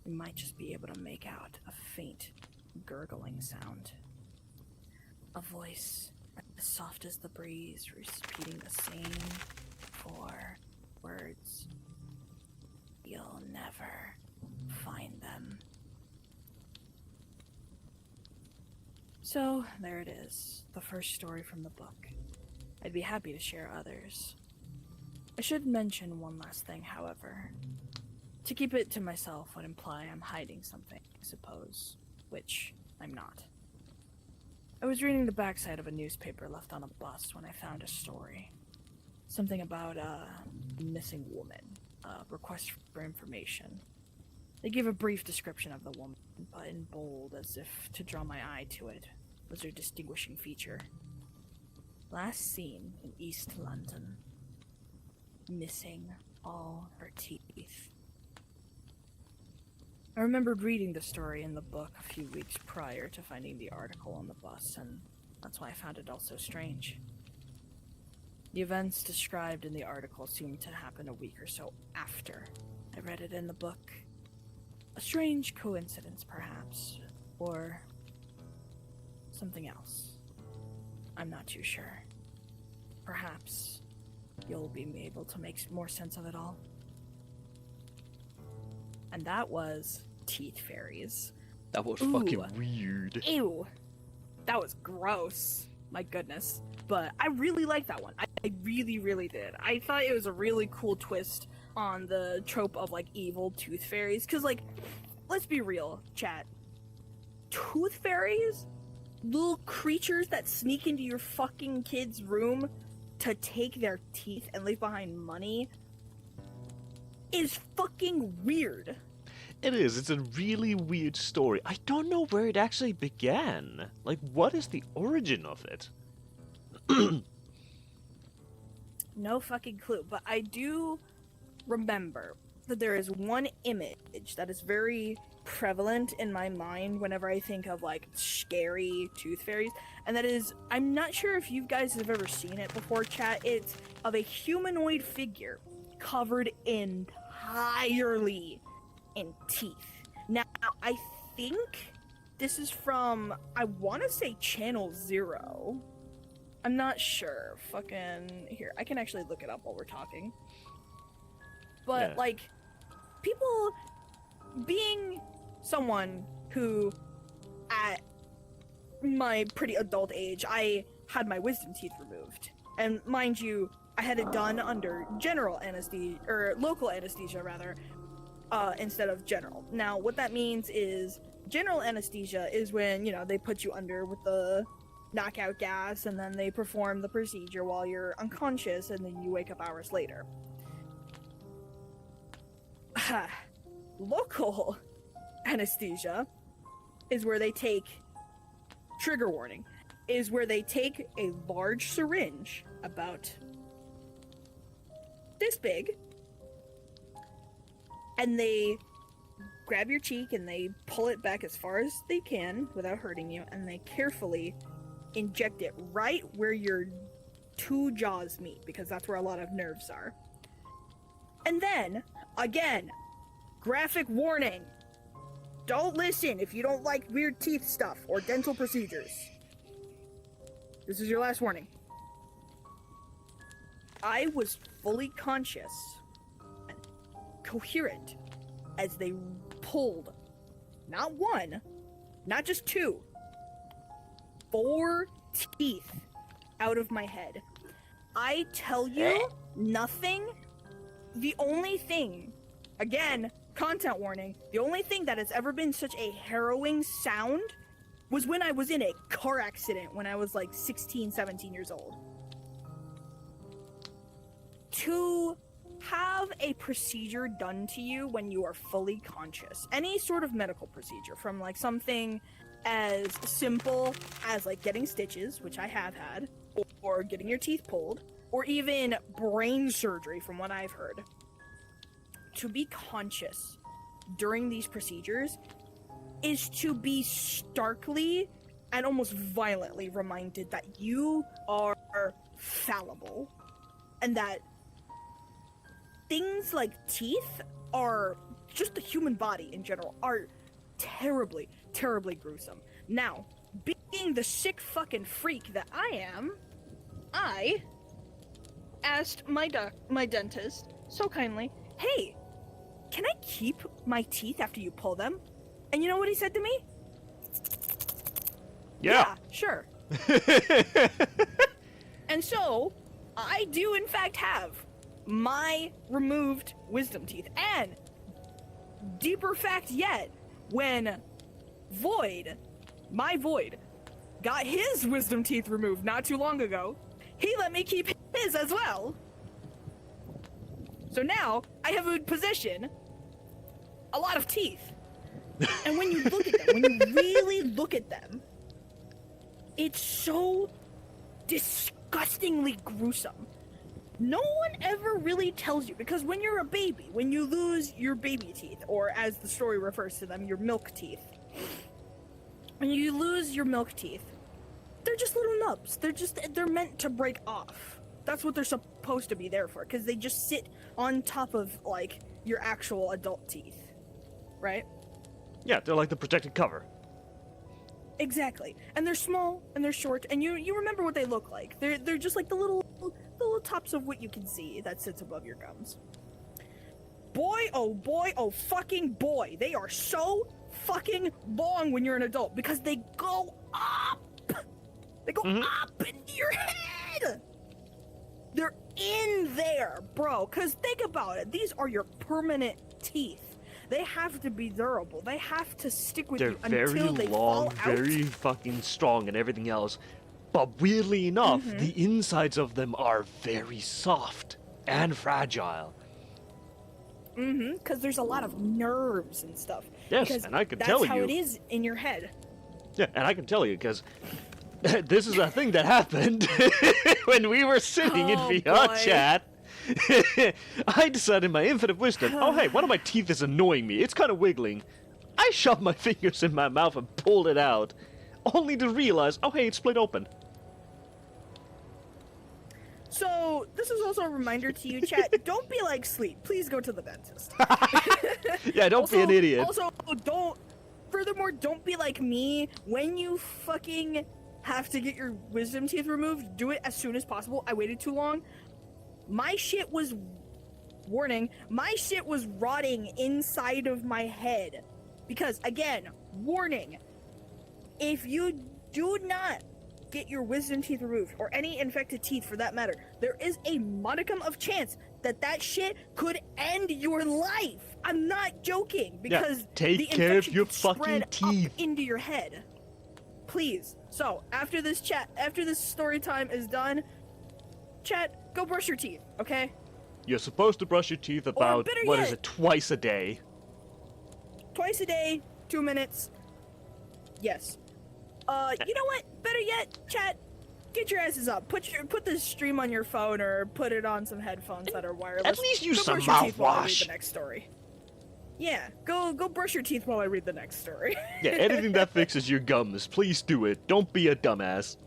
S3: you might just be able to make out a faint, gurgling sound. A voice as soft as the breeze, repeating the same 4 words. You'll never find them. So, there it is, the first story from the book. I'd be happy to share others. I should mention one last thing, however. To keep it to myself would imply I'm hiding something, I suppose, which I'm not. I was reading the backside of a newspaper left on a bus when I found a story. Something about a missing woman, a request for information. They gave a brief description of the woman, but in bold, as if to draw my eye to it, was her distinguishing feature. Last seen in East London. Missing all her teeth. I remembered reading the story in the book a few weeks prior to finding the article on the bus, and that's why I found it all so strange. The events described in the article seemed to happen a week or so after I read it in the book. A strange coincidence, perhaps, or something else. I'm not too sure. Perhaps you'll be able to make more sense of it all. And that was Teeth Fairies.
S1: That was
S3: Ooh.
S1: fucking weird.
S3: Ew. That was gross. My goodness. But I really liked that one. I really, really did. I thought it was a really cool twist on the trope of, like, evil tooth fairies. Because, like, let's be real, chat. Tooth fairies? Little creatures that sneak into your fucking kid's room to take their teeth and leave behind money is fucking weird.
S1: It is. It's a really weird story. I don't know where it actually began. Like, what is the origin of it?
S3: No fucking clue, but I do remember that there is one image that is very prevalent in my mind whenever I think of, like, scary tooth fairies, and that is, I'm not sure if you guys have ever seen it before, chat. It's of a humanoid figure covered entirely in teeth. Now, I think this is from, I want to say Channel Zero. I'm not sure. Fucking, here, I can actually look it up while we're talking. But,
S1: Yeah.
S3: like, people, being someone who, at my pretty adult age, I had my wisdom teeth removed. And mind you, I had it done under general anesthesia, or local anesthesia rather, instead of general. Now, what that means is, general anesthesia is when, you know, they put you under with the knockout gas, and then they perform the procedure while you're unconscious, and then you wake up hours later. Local anesthesia is where they take, trigger warning, is where they take a large syringe, about this big, and they grab your cheek and they pull it back as far as they can without hurting you, and they carefully inject it right where your 2 jaws meet, because that's where a lot of nerves are. And then, again, graphic warning. Don't listen if you don't like weird teeth stuff or dental procedures. This is your last warning. I was fully conscious and coherent as they pulled not 1, not just 2, 4 teeth out of my head. I tell you, nothing. The only thing, again, content warning, the only thing that has ever been such a harrowing sound was when I was in a car accident when I was like 16, 17 years old. To have a procedure done to you when you are fully conscious, any sort of medical procedure, from like something as simple as like getting stitches, which I have had, or getting your teeth pulled, or even brain surgery from what I've heard, to be conscious during these procedures is to be starkly and almost violently reminded that you are fallible, and that things like teeth are just the human body in general are terribly, terribly gruesome. Now, being the sick fucking freak that I am, I asked my dentist so kindly, "Hey, can I keep my teeth after you pull them?" And you know what he said to me?
S1: Yeah.
S3: Sure. And so, I do in fact have my removed wisdom teeth. And, deeper fact yet, when my Void, got his wisdom teeth removed not too long ago, he let me keep his as well. So now, I have in possession a lot of teeth. And when you look at them, when you really look at them, it's so disgustingly gruesome. No one ever really tells you, because when you're a baby, when you lose your baby teeth, or as the story refers to them, your milk teeth, when you lose your milk teeth, they're just little nubs. They're meant to break off. That's what they're supposed to be there for, because they just sit on top of, like, your actual adult teeth, right?
S1: Yeah, they're like the protected cover.
S3: Exactly. And they're small, and they're short, and you remember what they look like. They're just like the little tops of what you can see that sits above your gums. Boy, oh fucking boy, they are so fucking long when you're an adult, because they go up! They go up into your head! They're in there, bro, because think about it. These are your permanent teeth. They have to be durable. They have to stick with you until they fall out.
S1: They're very long, very fucking strong and everything else. But weirdly enough, the insides of them are very soft and fragile.
S3: Because there's a lot of nerves and stuff.
S1: Yes,
S3: because
S1: and I can tell you.
S3: that's how it is in your head.
S1: Yeah, and I can tell you, because this is a thing that happened when we were sitting in VR chat. I decided in my infinite wisdom, oh hey, one of my teeth is annoying me. It's kind of wiggling. I shoved my fingers in my mouth and pulled it out, only to realize, oh hey, it's split open.
S3: So, this is also a reminder to you, chat, don't be like Sleep. Please go to the dentist.
S1: Yeah, don't be an idiot.
S3: Also, furthermore, don't be like me. When you fucking have to get your wisdom teeth removed, do it as soon as possible. I waited too long. My shit was rotting inside of my head. Because, again, warning, if you do not get your wisdom teeth removed, or any infected teeth for that matter, there is a modicum of chance that shit could end your life. I'm not joking, because
S1: take care of your fucking
S3: spread
S1: teeth
S3: up into your head. Please. So, after this story time is done, chat, go brush your teeth, okay?
S1: You're supposed to brush your teeth about, twice a day?
S3: Twice a day, 2 minutes. Yes. You know what? Better yet, chat, get your asses up. Put this stream on your phone, or put it on some headphones that are wireless.
S1: At least use some
S3: brush your teeth while I read
S1: mouthwash.
S3: the next story. Yeah, go brush your teeth while I read the next story.
S1: Yeah, anything that fixes your gums, please do it. Don't be a dumbass.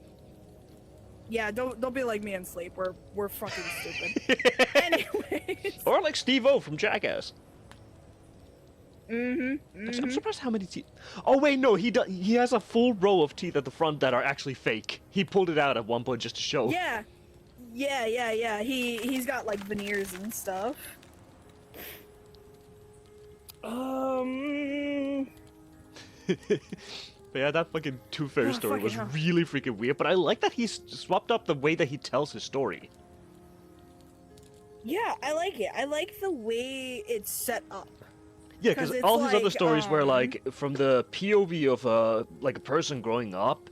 S3: Yeah, don't be like me and Sleep. We're fucking stupid. Anyways.
S1: Or like Steve-O from Jackass.
S3: I'm
S1: I'm surprised how many teeth. Oh wait, no, he has a full row of teeth at the front that are actually fake. He pulled it out at one point just to show.
S3: Yeah. He's got like veneers and stuff.
S1: But yeah, that fucking Tooth Fairy story was really freaking weird, but I like that he's swapped up the way that he tells his story.
S3: Yeah, I like it. I like the way it's set up.
S1: Yeah,
S3: 'Cause
S1: because
S3: it's
S1: all his other
S3: like,
S1: stories were like from the POV of like a person growing up.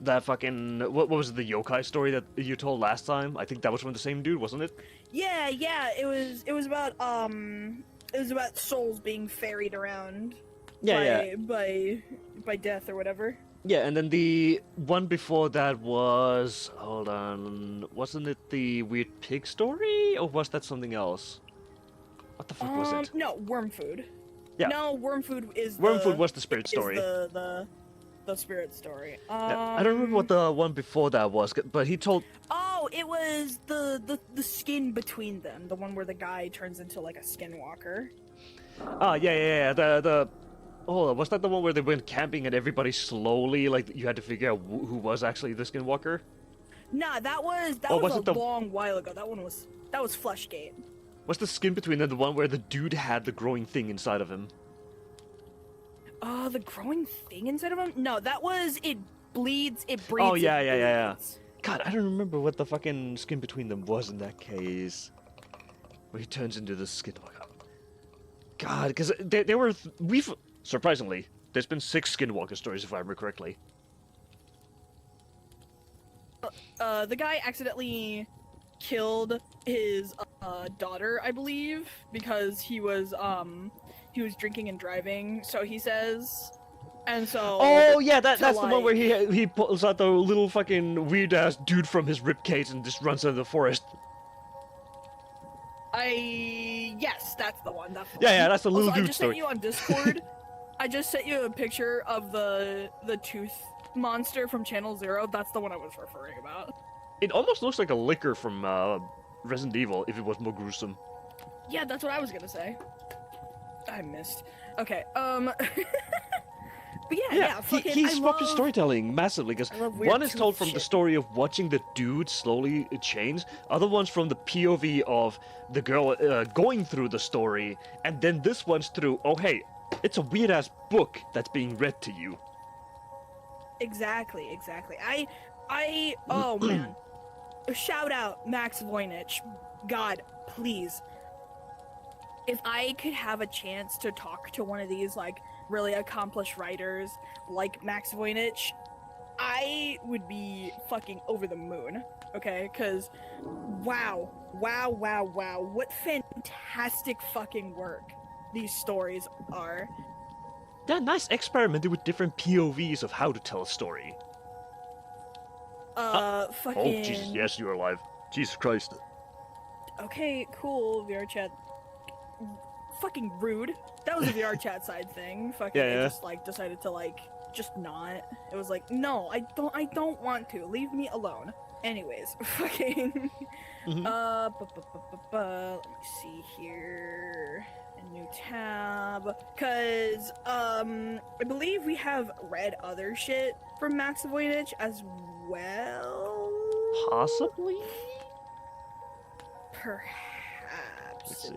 S1: That fucking what was it, the yokai story that you told last time? I think that was from the same dude, wasn't it?
S3: Yeah, it was about souls being ferried around
S1: Yeah, yeah,
S3: by death or whatever.
S1: yeah. And then the one before that was, hold on, wasn't it the weird pig story, or was that something else? What the fuck was it?
S3: No, worm food.
S1: Yeah,
S3: No, worm food is
S1: Wormfood was the spirit
S3: is
S1: story.
S3: the spirit story.
S1: Yeah, I don't remember what the one before that was, but he told.
S3: Oh, it was the skin between them, the one where the guy turns into like a skinwalker.
S1: Ah, yeah. The oh, was that the one where they went camping and everybody slowly, like, you had to figure out who was actually the Skinwalker?
S3: Nah, that was
S1: Oh, was
S3: a
S1: it the-
S3: long while ago. That was Fleshgate.
S1: Was the skin between them the one where the dude had the growing thing inside of him?
S3: The growing thing inside of him? No, that was it bleeds, it breeds.
S1: Oh, yeah,
S3: it
S1: yeah.
S3: bleeds.
S1: God, I don't remember what the fucking skin between them was in that case. Where he turns into the Skinwalker. God, because they were... We've... Surprisingly, there's been 6 Skinwalker stories, if I remember correctly.
S3: The guy accidentally killed his daughter, I believe, because he was drinking and driving, so he says. And so
S1: Oh, yeah, that's the one
S3: like-
S1: where he pulls out the little fucking weird-ass dude from his ribcage and just runs into the forest.
S3: Yes, that's the one. That's the
S1: Yeah,
S3: one.
S1: that's the little
S3: Also, I
S1: dude
S3: just
S1: story.
S3: sent you on Discord. I just sent you a picture of the tooth monster from Channel Zero. That's the one I was referring about.
S1: It almost looks like a liquor from Resident Evil, if it was more gruesome.
S3: Yeah, that's what I was gonna say. I missed. Okay, but yeah, fucking,
S1: he
S3: I
S1: swapped his
S3: love-
S1: storytelling massively, because
S3: I love weird
S1: one is told
S3: tooth
S1: from the
S3: shit.
S1: story of watching the dude slowly change, other one's from the POV of the girl going through the story, and then this one's through, oh hey, it's a weird-ass book that's being read to you.
S3: Exactly. Oh man. Shout out Max Voynich. God, please. If I could have a chance to talk to one of these like really accomplished writers like Max Voynich, I would be fucking over the moon. Okay? Cause wow. What fantastic fucking work these stories are.
S1: Yeah, nice experimenting with different POVs of how to tell a story.
S3: Fucking.
S1: Oh, Jesus, yes, you're alive. Jesus Christ.
S3: Okay, cool. VR chat. Fucking rude. That was a VR chat side thing. Fucking,
S1: Yeah.
S3: I just like decided to like just not. It was like, no, I don't want to. Leave me alone. Anyways, fucking.
S1: Mhm.
S3: Let me see here. A new tab. Cause I believe we have read other shit from Max Voynich as well.
S1: Possibly?
S3: Perhaps.
S1: Let's see.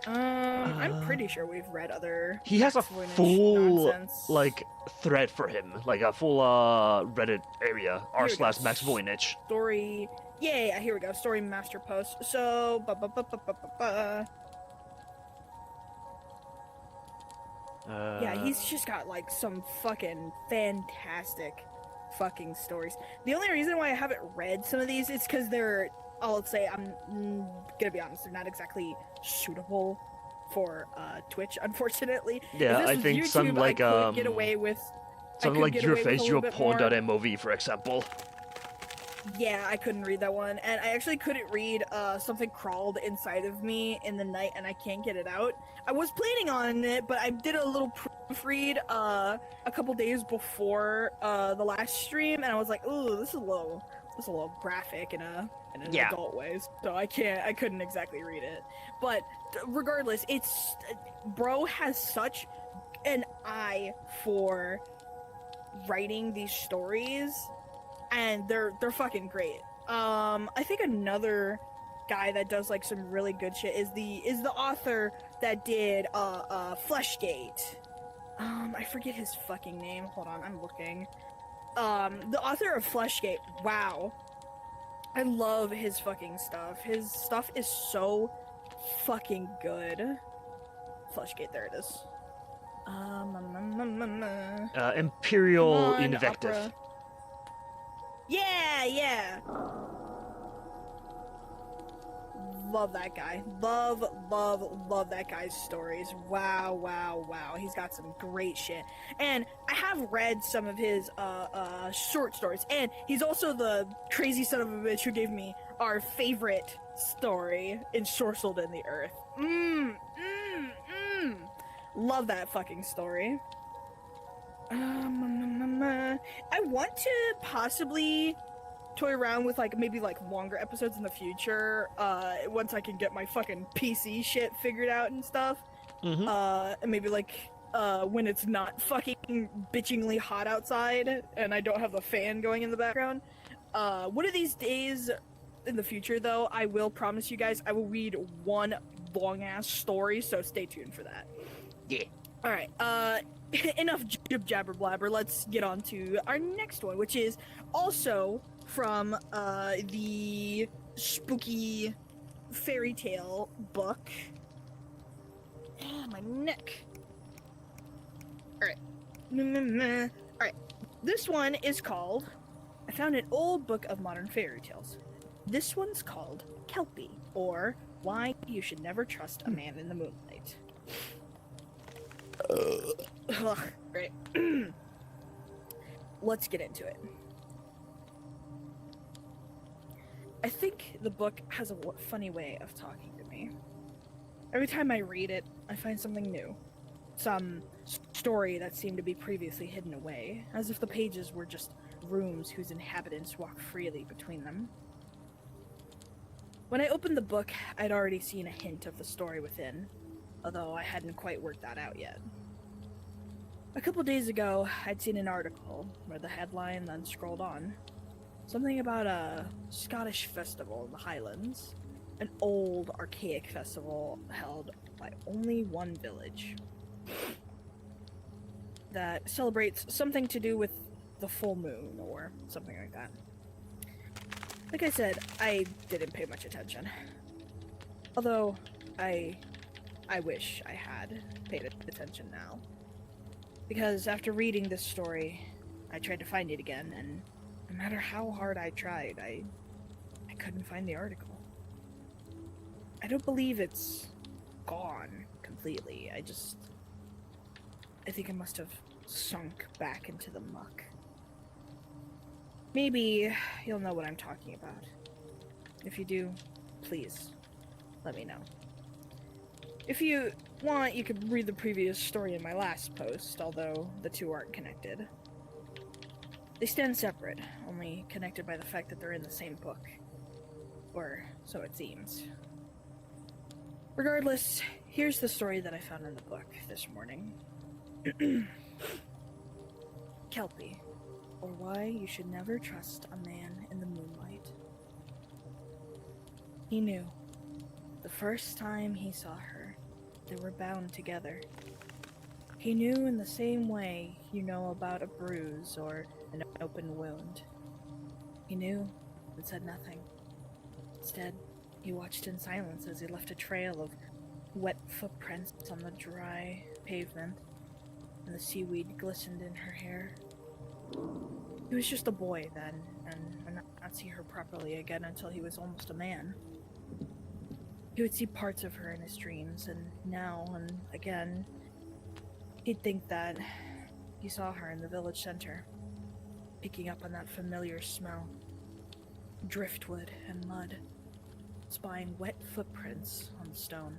S3: I'm pretty sure we've read other.
S1: He has a
S3: Max Voynich
S1: full,
S3: nonsense.
S1: like, thread for him. Like, a full, Reddit area.
S3: Here we go.
S1: r/Max Voynich.
S3: Story. Yeah, here we go. Story master post. So. Yeah, he's just got like some fucking fantastic fucking stories. The only reason why I haven't read some of these is because they're, I'll say, I'm gonna be honest, they're not exactly suitable for Twitch, unfortunately.
S1: Yeah,
S3: If this
S1: I
S3: was
S1: think
S3: YouTube,
S1: something like,
S3: I could get away with.
S1: Something like
S3: get
S1: Your
S3: away with
S1: Face,
S3: a
S1: Your
S3: little bit more.
S1: Porn.mov, for example.
S3: Yeah, I couldn't read that one, and I actually couldn't read Something Crawled Inside of Me in the Night, and I can't get it out. I was planning on it, but I did a little proofread a couple days before the last stream, and I was like, ooh, this is a little graphic in an
S1: Yeah.
S3: adult way, so I couldn't exactly read it. But regardless, it's bro has such an eye for writing these stories, and they're fucking great. I think another guy that does like some really good shit is the author that did Fleshgate. I forget his fucking name. Hold on, I'm looking. The author of Fleshgate. Wow. I love his fucking stuff. His stuff is so fucking good. Flushgate, there it is.
S1: Imperial
S3: Come on,
S1: invective.
S3: opera. Yeah. Love that guy. Love that guy's stories. Wow. He's got some great shit. And I have read some of his short stories. And he's also the crazy son of a bitch who gave me our favorite story, Ensorcelled in the Earth. Love that fucking story. I want to possibly toy around with maybe longer episodes in the future, once I can get my fucking PC shit figured out and stuff.
S1: Mm-hmm.
S3: And maybe when it's not fucking bitchingly hot outside and I don't have the fan going in the background. One of these days in the future, though, I will promise you guys I will read one long ass story, so stay tuned for that.
S1: Yeah.
S3: Alright, enough jib jabber blabber, let's get on to our next one, which is also from the spooky fairy tale book. My neck. Alright. Alright. This one is called, I found an old book of modern fairy tales. This one's called Kelpie, or Why You Should Never Trust a Man in the Moonlight. Right. Let's get into it. I think the book has a funny way of talking to me. Every time I read it, I find something new. Some story that seemed to be previously hidden away, as if the pages were just rooms whose inhabitants walk freely between them. When I opened the book, I'd already seen a hint of the story within, although I hadn't quite worked that out yet. A couple days ago, I'd seen an article where the headline then scrolled on. Something about a Scottish festival in the Highlands, an old, archaic festival held by only one village that celebrates something to do with the full moon or something like that. Like I said, I didn't pay much attention. Although, I wish I had paid attention now. Because after reading this story, I tried to find it again, and no matter how hard I tried, I couldn't find the article. I don't believe it's gone completely. I think it must have sunk back into the muck. Maybe you'll know what I'm talking about. If you do, please, let me know. If you want, you could read the previous story in my last post, although the two aren't connected. They stand separate, only connected by the fact that they're in the same book. Or so it seems. Regardless, here's the story that I found in the book this morning. Kelpie, or Why You Should Never Trust a Man in the Moonlight. He knew. The first time he saw her, they were bound together. He knew in the same way you know about a bruise or an open wound. He knew and said nothing. Instead, he watched in silence as he left a trail of wet footprints on the dry pavement, and the seaweed glistened in her hair. He was just a boy then, and would not see her properly again until he was almost a man. He would see parts of her in his dreams, and now and again, he'd think that he saw her in the village center, picking up on that familiar smell. Driftwood and mud, spying wet footprints on the stone.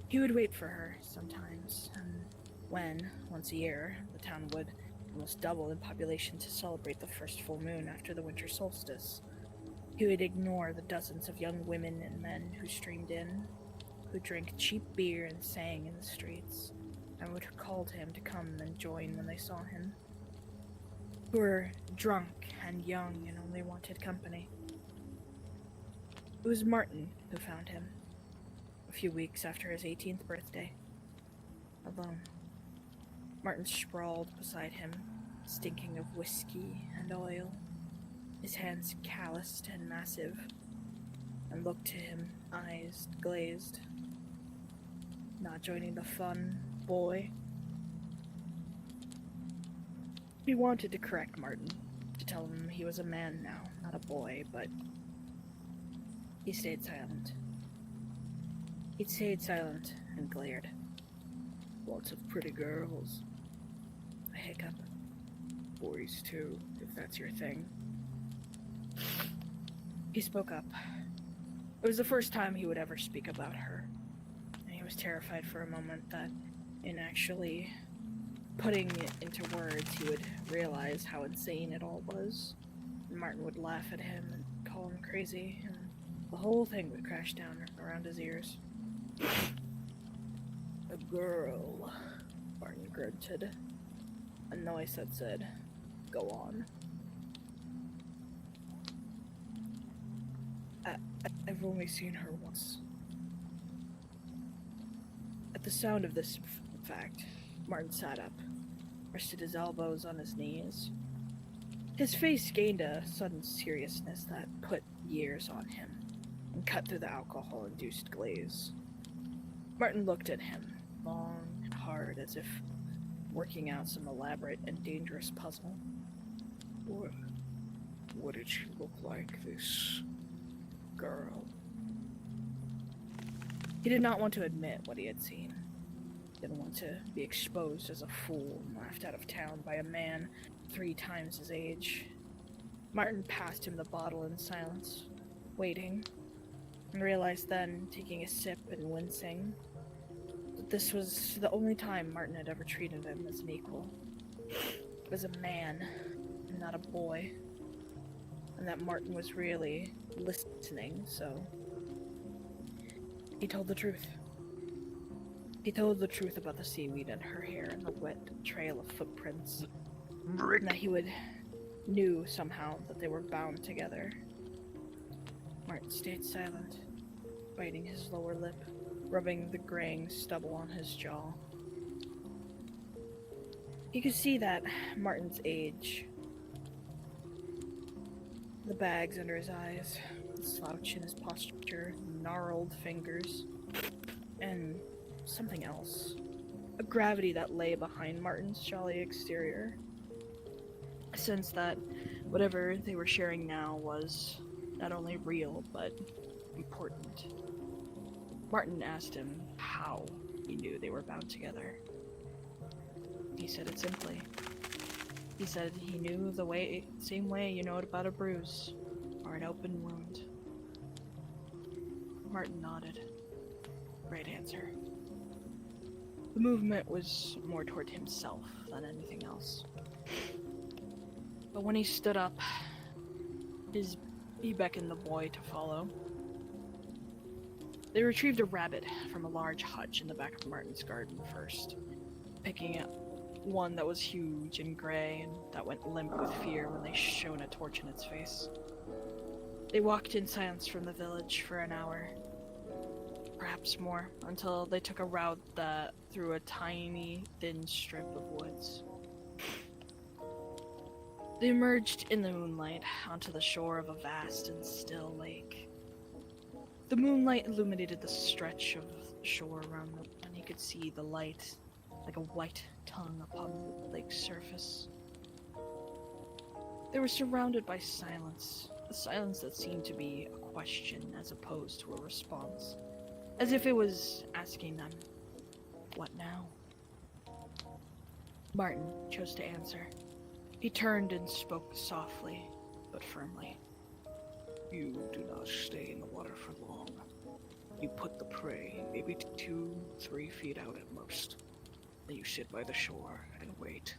S3: He would wait for her sometimes, and when, once a year, the town would almost double in population to celebrate the first full moon after the winter solstice, he would ignore the dozens of young women and men who streamed in, who drank cheap beer and sang in the streets, and would call to him to come and join when they saw him, who were drunk and young and only wanted company. It was Martin who found him, a few weeks after his 18th birthday, alone. Martin sprawled beside him, stinking of whiskey and oil, his hands calloused and massive, and looked to him, eyes glazed. Not joining the fun, boy? He wanted to correct Martin, to tell him he was a man now, not a boy, but he stayed silent. He stayed silent and glared. Lots of pretty girls. A hiccup. Boys too, if that's your thing. He spoke up. It was the first time he would ever speak about her, and he was terrified for a moment that in actually putting it into words he would realize how insane it all was. And Martin would laugh at him and call him crazy, and the whole thing would crash down around his ears. A girl, Martin grunted. A noise that said, "Go on." I've only seen her once. At the sound of this fact, Martin sat up, rested his elbows on his knees. His face gained a sudden seriousness that put years on him, and cut through the alcohol-induced glaze. Martin looked at him, long and hard, as if working out some elaborate and dangerous puzzle. What did she look like, this girl? He did not want to admit what he had seen. He didn't want to be exposed as a fool and laughed out of town by a man 3 times his age. Martin passed him the bottle in silence, waiting, and realized then, taking a sip and wincing, that this was the only time Martin had ever treated him as an equal. As a man, and not a boy. And that Martin was really listening, so he told the truth. He told the truth about the seaweed in her hair and the wet trail of footprints. And that he knew somehow that they were bound together. Martin stayed silent, biting his lower lip, rubbing the graying stubble on his jaw. You could see that Martin's age. The bags under his eyes, the slouch in his posture, gnarled fingers, and something else. A gravity that lay behind Martin's jolly exterior. A sense that whatever they were sharing now was not only real, but important. Martin asked him how he knew they were bound together. He said it simply. He said he knew the same way you know it about a bruise or an open wound. Martin nodded. Right answer. The movement was more toward himself than anything else. But when he stood up, he beckoned the boy to follow. They retrieved a rabbit from a large hutch in the back of Martin's garden first, picking up one that was huge and gray and that went limp with fear when they shone a torch in its face. They walked in silence from the village for an hour, perhaps more, until they took a route that through a tiny, thin strip of woods. They emerged in the moonlight onto the shore of a vast and still lake. The moonlight illuminated the stretch of shore around them, and he could see the light like a white tongue upon the lake's surface. They were surrounded by silence, a silence that seemed to be a question as opposed to a response, as if it was asking them, "What now?" Martin chose to answer. He turned and spoke softly, but firmly. "You do not stay in the water for long. You put the prey maybe 2-3 feet out at most. Then you sit by the shore and wait.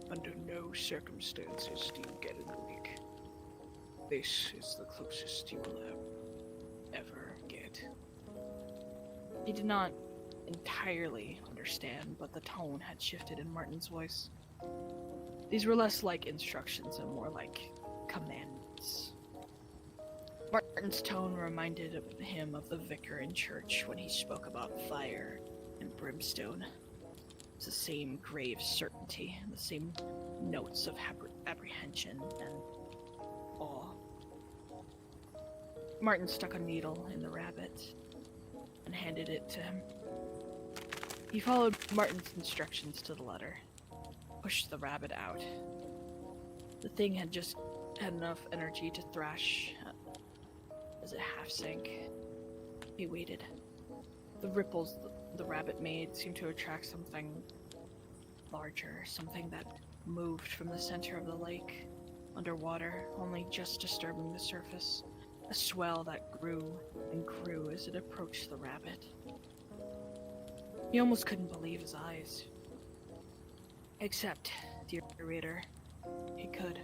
S3: Under no circumstances do you get in the lake. This is the closest you will ever get." He did not entirely understand, but the tone had shifted in Martin's voice. These were less like instructions and more like commandments. Martin's tone reminded him of the vicar in church when he spoke about fire and brimstone. It's the same grave certainty, the same notes of apprehension and awe. Martin stuck a needle in the rabbit and handed it to him. He followed Martin's instructions to the letter. Pushed the rabbit out. The thing had just had enough energy to thrash as it half-sank. He waited. The ripples the rabbit made seemed to attract something larger, something that moved from the center of the lake, underwater, only just disturbing the surface. A swell that grew and grew as it approached the rabbit. He almost couldn't believe his eyes. Except, dear reader, he could.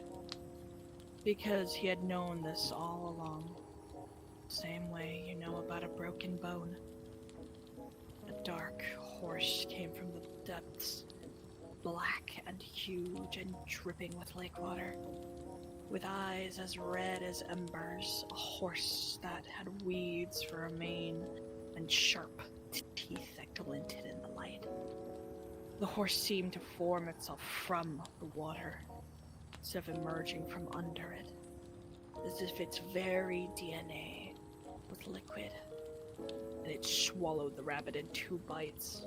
S3: Because he had known this all along. Same way you know about a broken bone. A dark horse came from the depths, black and huge and dripping with lake water. With eyes as red as embers, a horse that had weeds for a mane and sharp teeth that glinted in the light. The horse seemed to form itself from the water, instead of emerging from under it, as if its very DNA was liquid, and it swallowed the rabbit in 2 bites.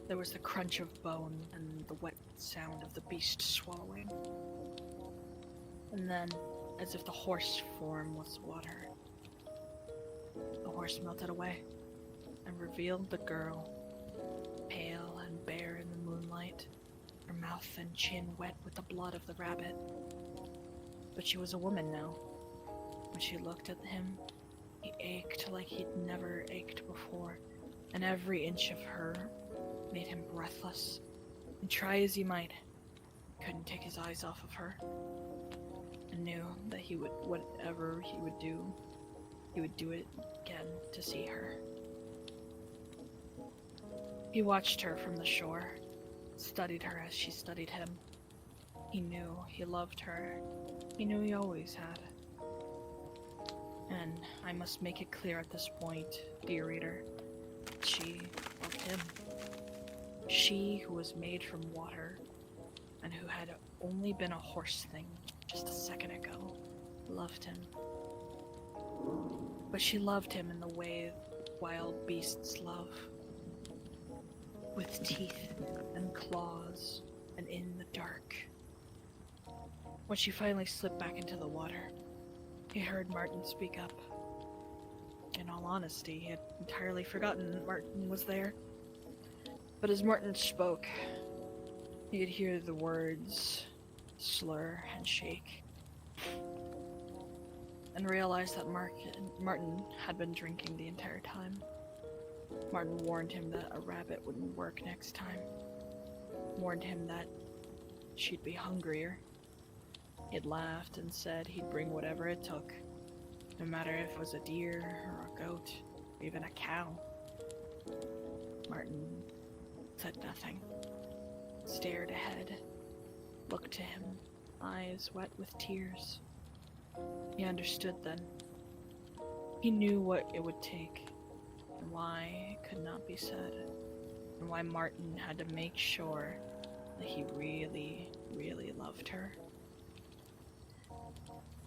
S3: There was the crunch of bone and the wet sound of the beast swallowing. And then, as if the horse form was water, the horse melted away and revealed the girl, pale and bare in the moonlight, her mouth and chin wet with the blood of the rabbit. But she was a woman now. When she looked at him, he ached like he'd never ached before, and every inch of her made him breathless. And try as he might, he couldn't take his eyes off of her. And knew that he would, whatever he would do it again to see her. He watched her from the shore, studied her as she studied him. He knew he loved her. He knew he always had. And I must make it clear at this point, dear reader, that she loved him. She who was made from water, and who had only been a horse thing just a second ago, loved him. But she loved him in the way wild beasts love. With teeth and claws, and in the dark. When she finally slipped back into the water, he heard Martin speak up. In all honesty, he had entirely forgotten that Martin was there. But as Martin spoke, he could hear the words slur and shake, and realized that Martin had been drinking the entire time. Martin warned him that a rabbit wouldn't work next time. Warned him that she'd be hungrier. He'd laughed and said he'd bring whatever it took, no matter if it was a deer or a goat, or even a cow. Martin said nothing, stared ahead, looked to him, eyes wet with tears. He understood then. He knew what it would take, and why it could not be said, and why Martin had to make sure that he really, really loved her.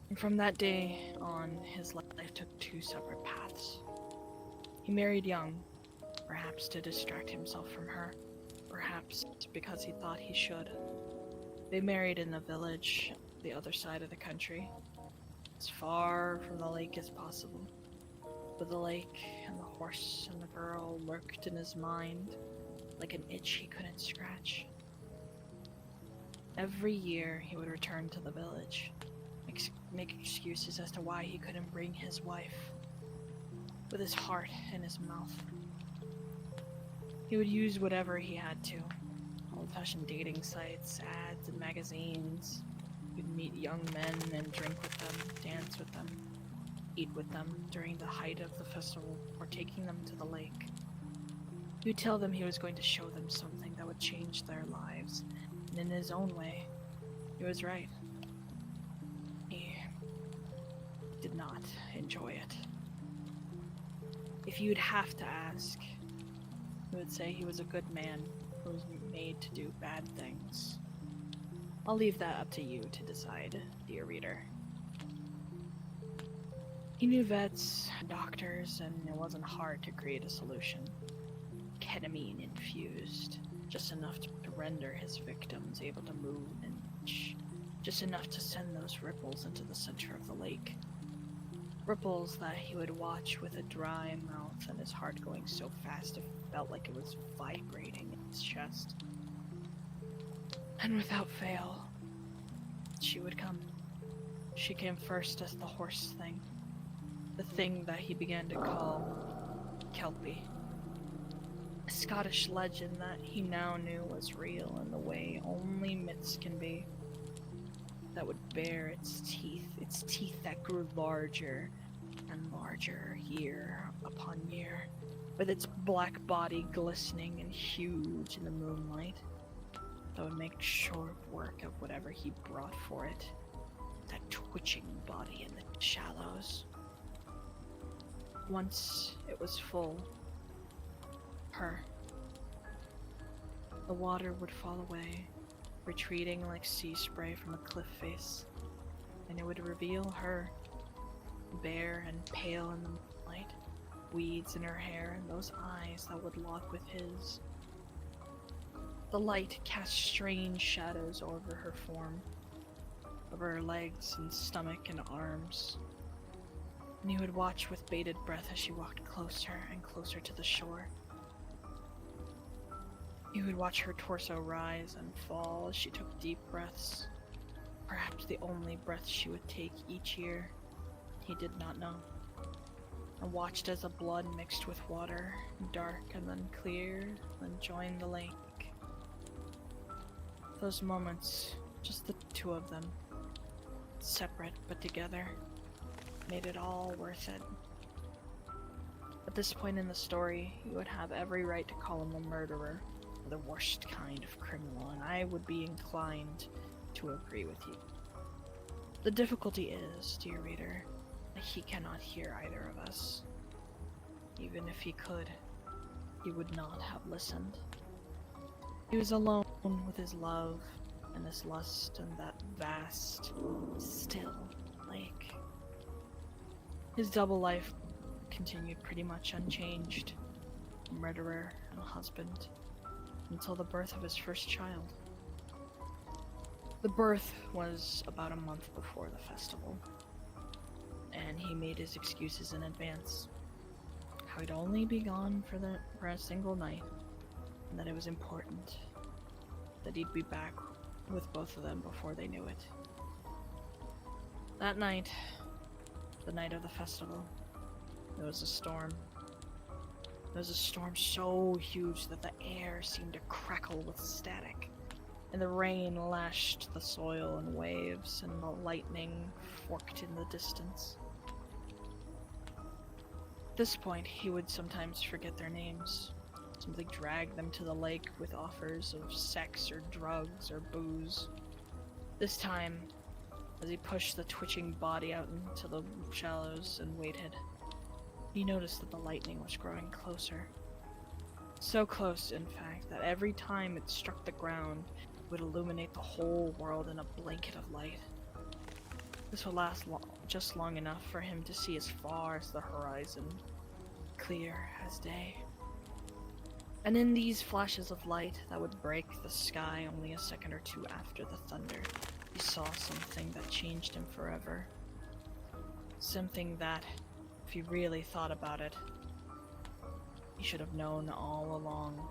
S3: And from that day on, his life took 2 separate paths. He married young, perhaps to distract himself from her, perhaps because he thought he should. They married in the village, the other side of the country, as far from the lake as possible. But the lake and the horse and the girl lurked in his mind like an itch he couldn't scratch. Every year he would return to the village, make excuses as to why he couldn't bring his wife, with his heart in his mouth. He would use whatever he had to, old-fashioned dating sites, ads, and magazines. He'd meet young men and drink with them, dance with them, eat with them during the height of the festival, or taking them to the lake. He would tell them he was going to show them something that would change their lives, and in his own way, he was right. He did not enjoy it. If you'd have to ask, he would say he was a good man who was made to do bad things. I'll leave that up to you to decide, dear reader. He knew vets, doctors, and it wasn't hard to create a solution. ketamine infused, just enough to render his victims able to move an inch, just enough to send those ripples into the center of the lake. Ripples that he would watch with a dry mouth and his heart going so fast it felt like it was vibrating in his chest. And without fail, she would come. She came first as the horse thing. The thing that he began to call Kelpie. A Scottish legend that he now knew was real in the way only myths can be. That would bare its teeth that grew larger and larger year upon year, with its black body glistening and huge in the moonlight. That would make short work of whatever he brought for it. That twitching body in the shallows. Once it was full, her. The water would fall away, retreating like sea spray from a cliff face, and it would reveal her, bare and pale in the moonlight, weeds in her hair and those eyes that would lock with his. The light cast strange shadows over her form, over her legs and stomach and arms, and he would watch with bated breath as she walked closer and closer to the shore. He would watch her torso rise and fall as she took deep breaths, perhaps the only breath she would take each year. He did not know, and watched as the blood mixed with water, dark and then clear, then joined the lake. Those moments, just the two of them, separate but together, made it all worth it. At this point in the story, you would have every right to call him a murderer, or the worst kind of criminal, and I would be inclined to agree with you. The difficulty is, dear reader, that he cannot hear either of us. Even if he could, he would not have listened. He was alone with his love and his lust and that vast, still lake. His double life continued pretty much unchanged, a murderer and a husband, until the birth of his first child. The birth was about a month before the festival, and he made his excuses in advance. How he'd only be gone for a single night, and that it was important that he'd be back with both of them before they knew it. That night, the night of the festival, there was a storm. There was a storm so huge that the air seemed to crackle with static, and the rain lashed the soil in waves, and the lightning forked in the distance. At this point, he would sometimes forget their names, simply drag them to the lake with offers of sex or drugs or booze. This time, as he pushed the twitching body out into the shallows and waited, he noticed that the lightning was growing closer. So close, in fact, that every time it struck the ground, it would illuminate the whole world in a blanket of light. This would last just long enough for him to see as far as the horizon, clear as day. And in these flashes of light that would break the sky only a second or two after the thunder, he saw something that changed him forever. Something that, if he really thought about it, he should have known all along.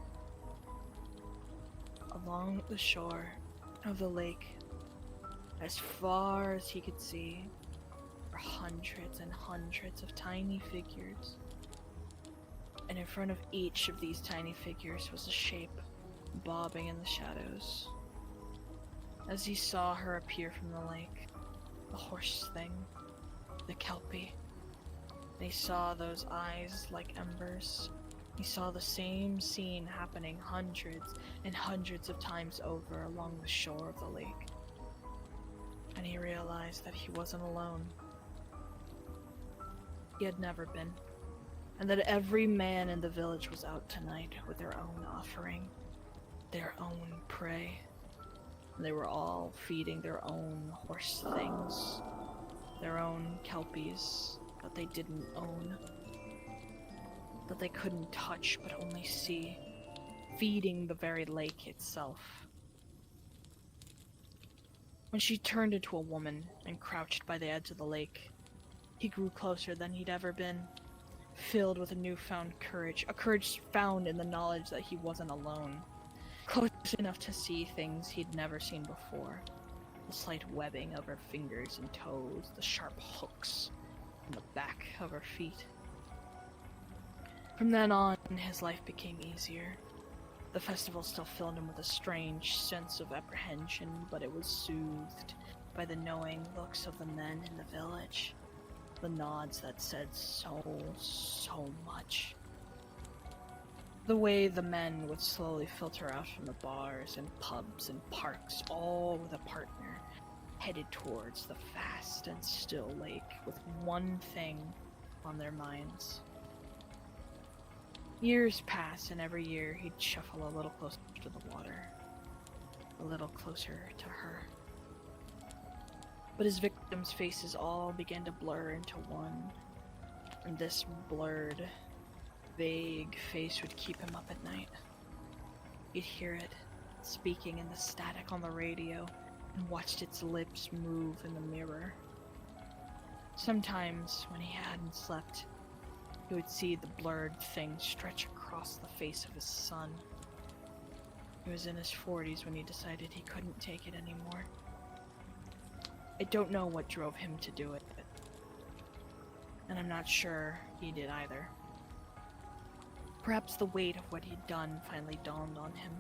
S3: Along the shore of the lake, as far as he could see, were hundreds and hundreds of tiny figures. And in front of each of these tiny figures was a shape bobbing in the shadows. As he saw her appear from the lake, the horse thing, the Kelpie, they saw those eyes like embers. He saw the same scene happening hundreds and hundreds of times over along the shore of the lake. And he realized that he wasn't alone. He had never been. And that every man in the village was out tonight with their own offering, their own prey. And they were all feeding their own horse things, their own kelpies that they didn't own, that they couldn't touch but only see. feeding the very lake itself. When she turned into a woman and crouched by the edge of the lake, he grew closer than he'd ever been, filled with a newfound courage, a courage found in the knowledge that he wasn't alone, close enough to see things he'd never seen before. The slight webbing of her fingers and toes, the sharp hooks on the back of her feet. From then on, his life became easier. The festival still filled him with a strange sense of apprehension, but it was soothed by the knowing looks of the men in the village. The nods that said so much. The way the men would slowly filter out from the bars and pubs and parks, all with a partner, headed towards the vast and still lake with one thing on their minds. Years pass, and every year he'd shuffle a little closer to the water, a little closer to her. But his victims' faces all began to blur into one, and this blurred, vague face would keep him up at night. He'd hear it, speaking in the static on the radio, and watched its lips move in the mirror. Sometimes, when he hadn't slept, he would see the blurred thing stretch across the face of his son. He was in his 40s when he decided he couldn't take it anymore. I don't know what drove him to do it, and I'm not sure he did either. Perhaps the weight of what he'd done finally dawned on him.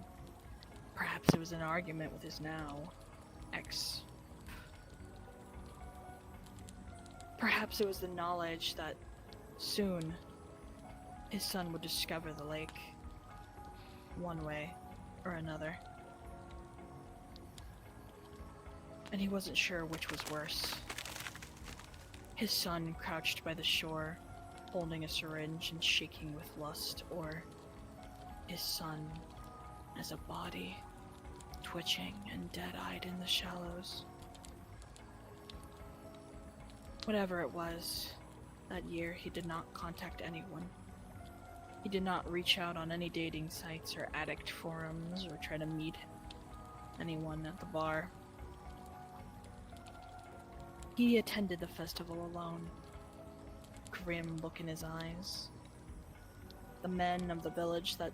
S3: Perhaps it was an argument with his now ex. Perhaps it was the knowledge that soon his son would discover the lake, one way or another. And he wasn't sure which was worse. His son crouched by the shore, holding a syringe and shaking with lust, or his son as a body, twitching and dead-eyed in the shallows. Whatever it was, that year he did not contact anyone. He did not reach out on any dating sites or addict forums or try to meet anyone at the bar. He attended the festival alone, grim look in his eyes. The men of the village that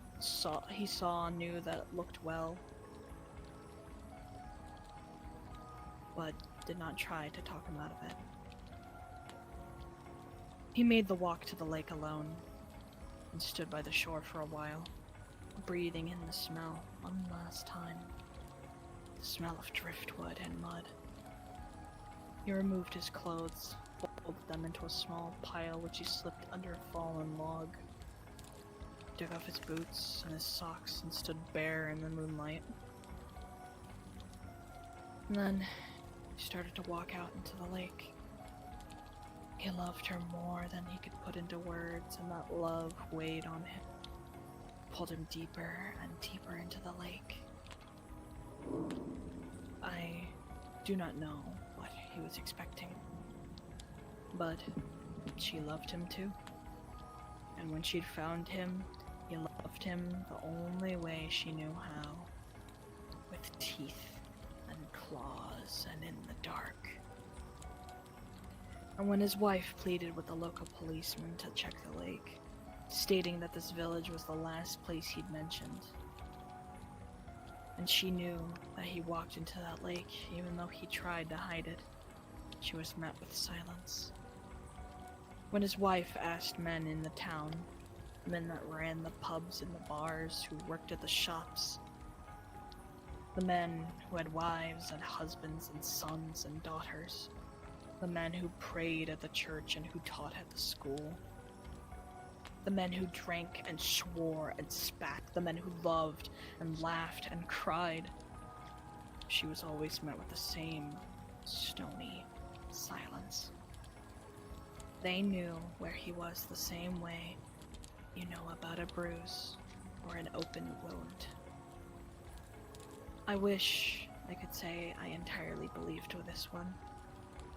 S3: he saw knew that it looked well, but did not try to talk him out of it. He made the walk to the lake alone, and stood by the shore for a while, breathing in the smell one last time. The smell of driftwood and mud. He removed his clothes, folded them into a small pile which he slipped under a fallen log, took off his boots and his socks and stood bare in the moonlight. And then he started to walk out into the lake. He loved her more than he could put into words, and that love weighed on him, pulled him deeper and deeper into the lake. I do not know what he was expecting, but she loved him too. And when she'd found him, he loved him the only way she knew how, with teeth and claws and in the dark. And when his wife pleaded with the local policeman to check the lake, stating that this village was the last place he'd mentioned, and she knew that he walked into that lake even though he tried to hide it, she was met with silence. When his wife asked men in the town, men that ran the pubs and the bars, who worked at the shops, the men who had wives and husbands and sons and daughters, the men who prayed at the church and who taught at the school, the men who drank and swore and spat, the men who loved and laughed and cried, she was always met with the same stony silence. They knew where he was the same way you know about a bruise or an open wound. I wish I could say I entirely believed with this one.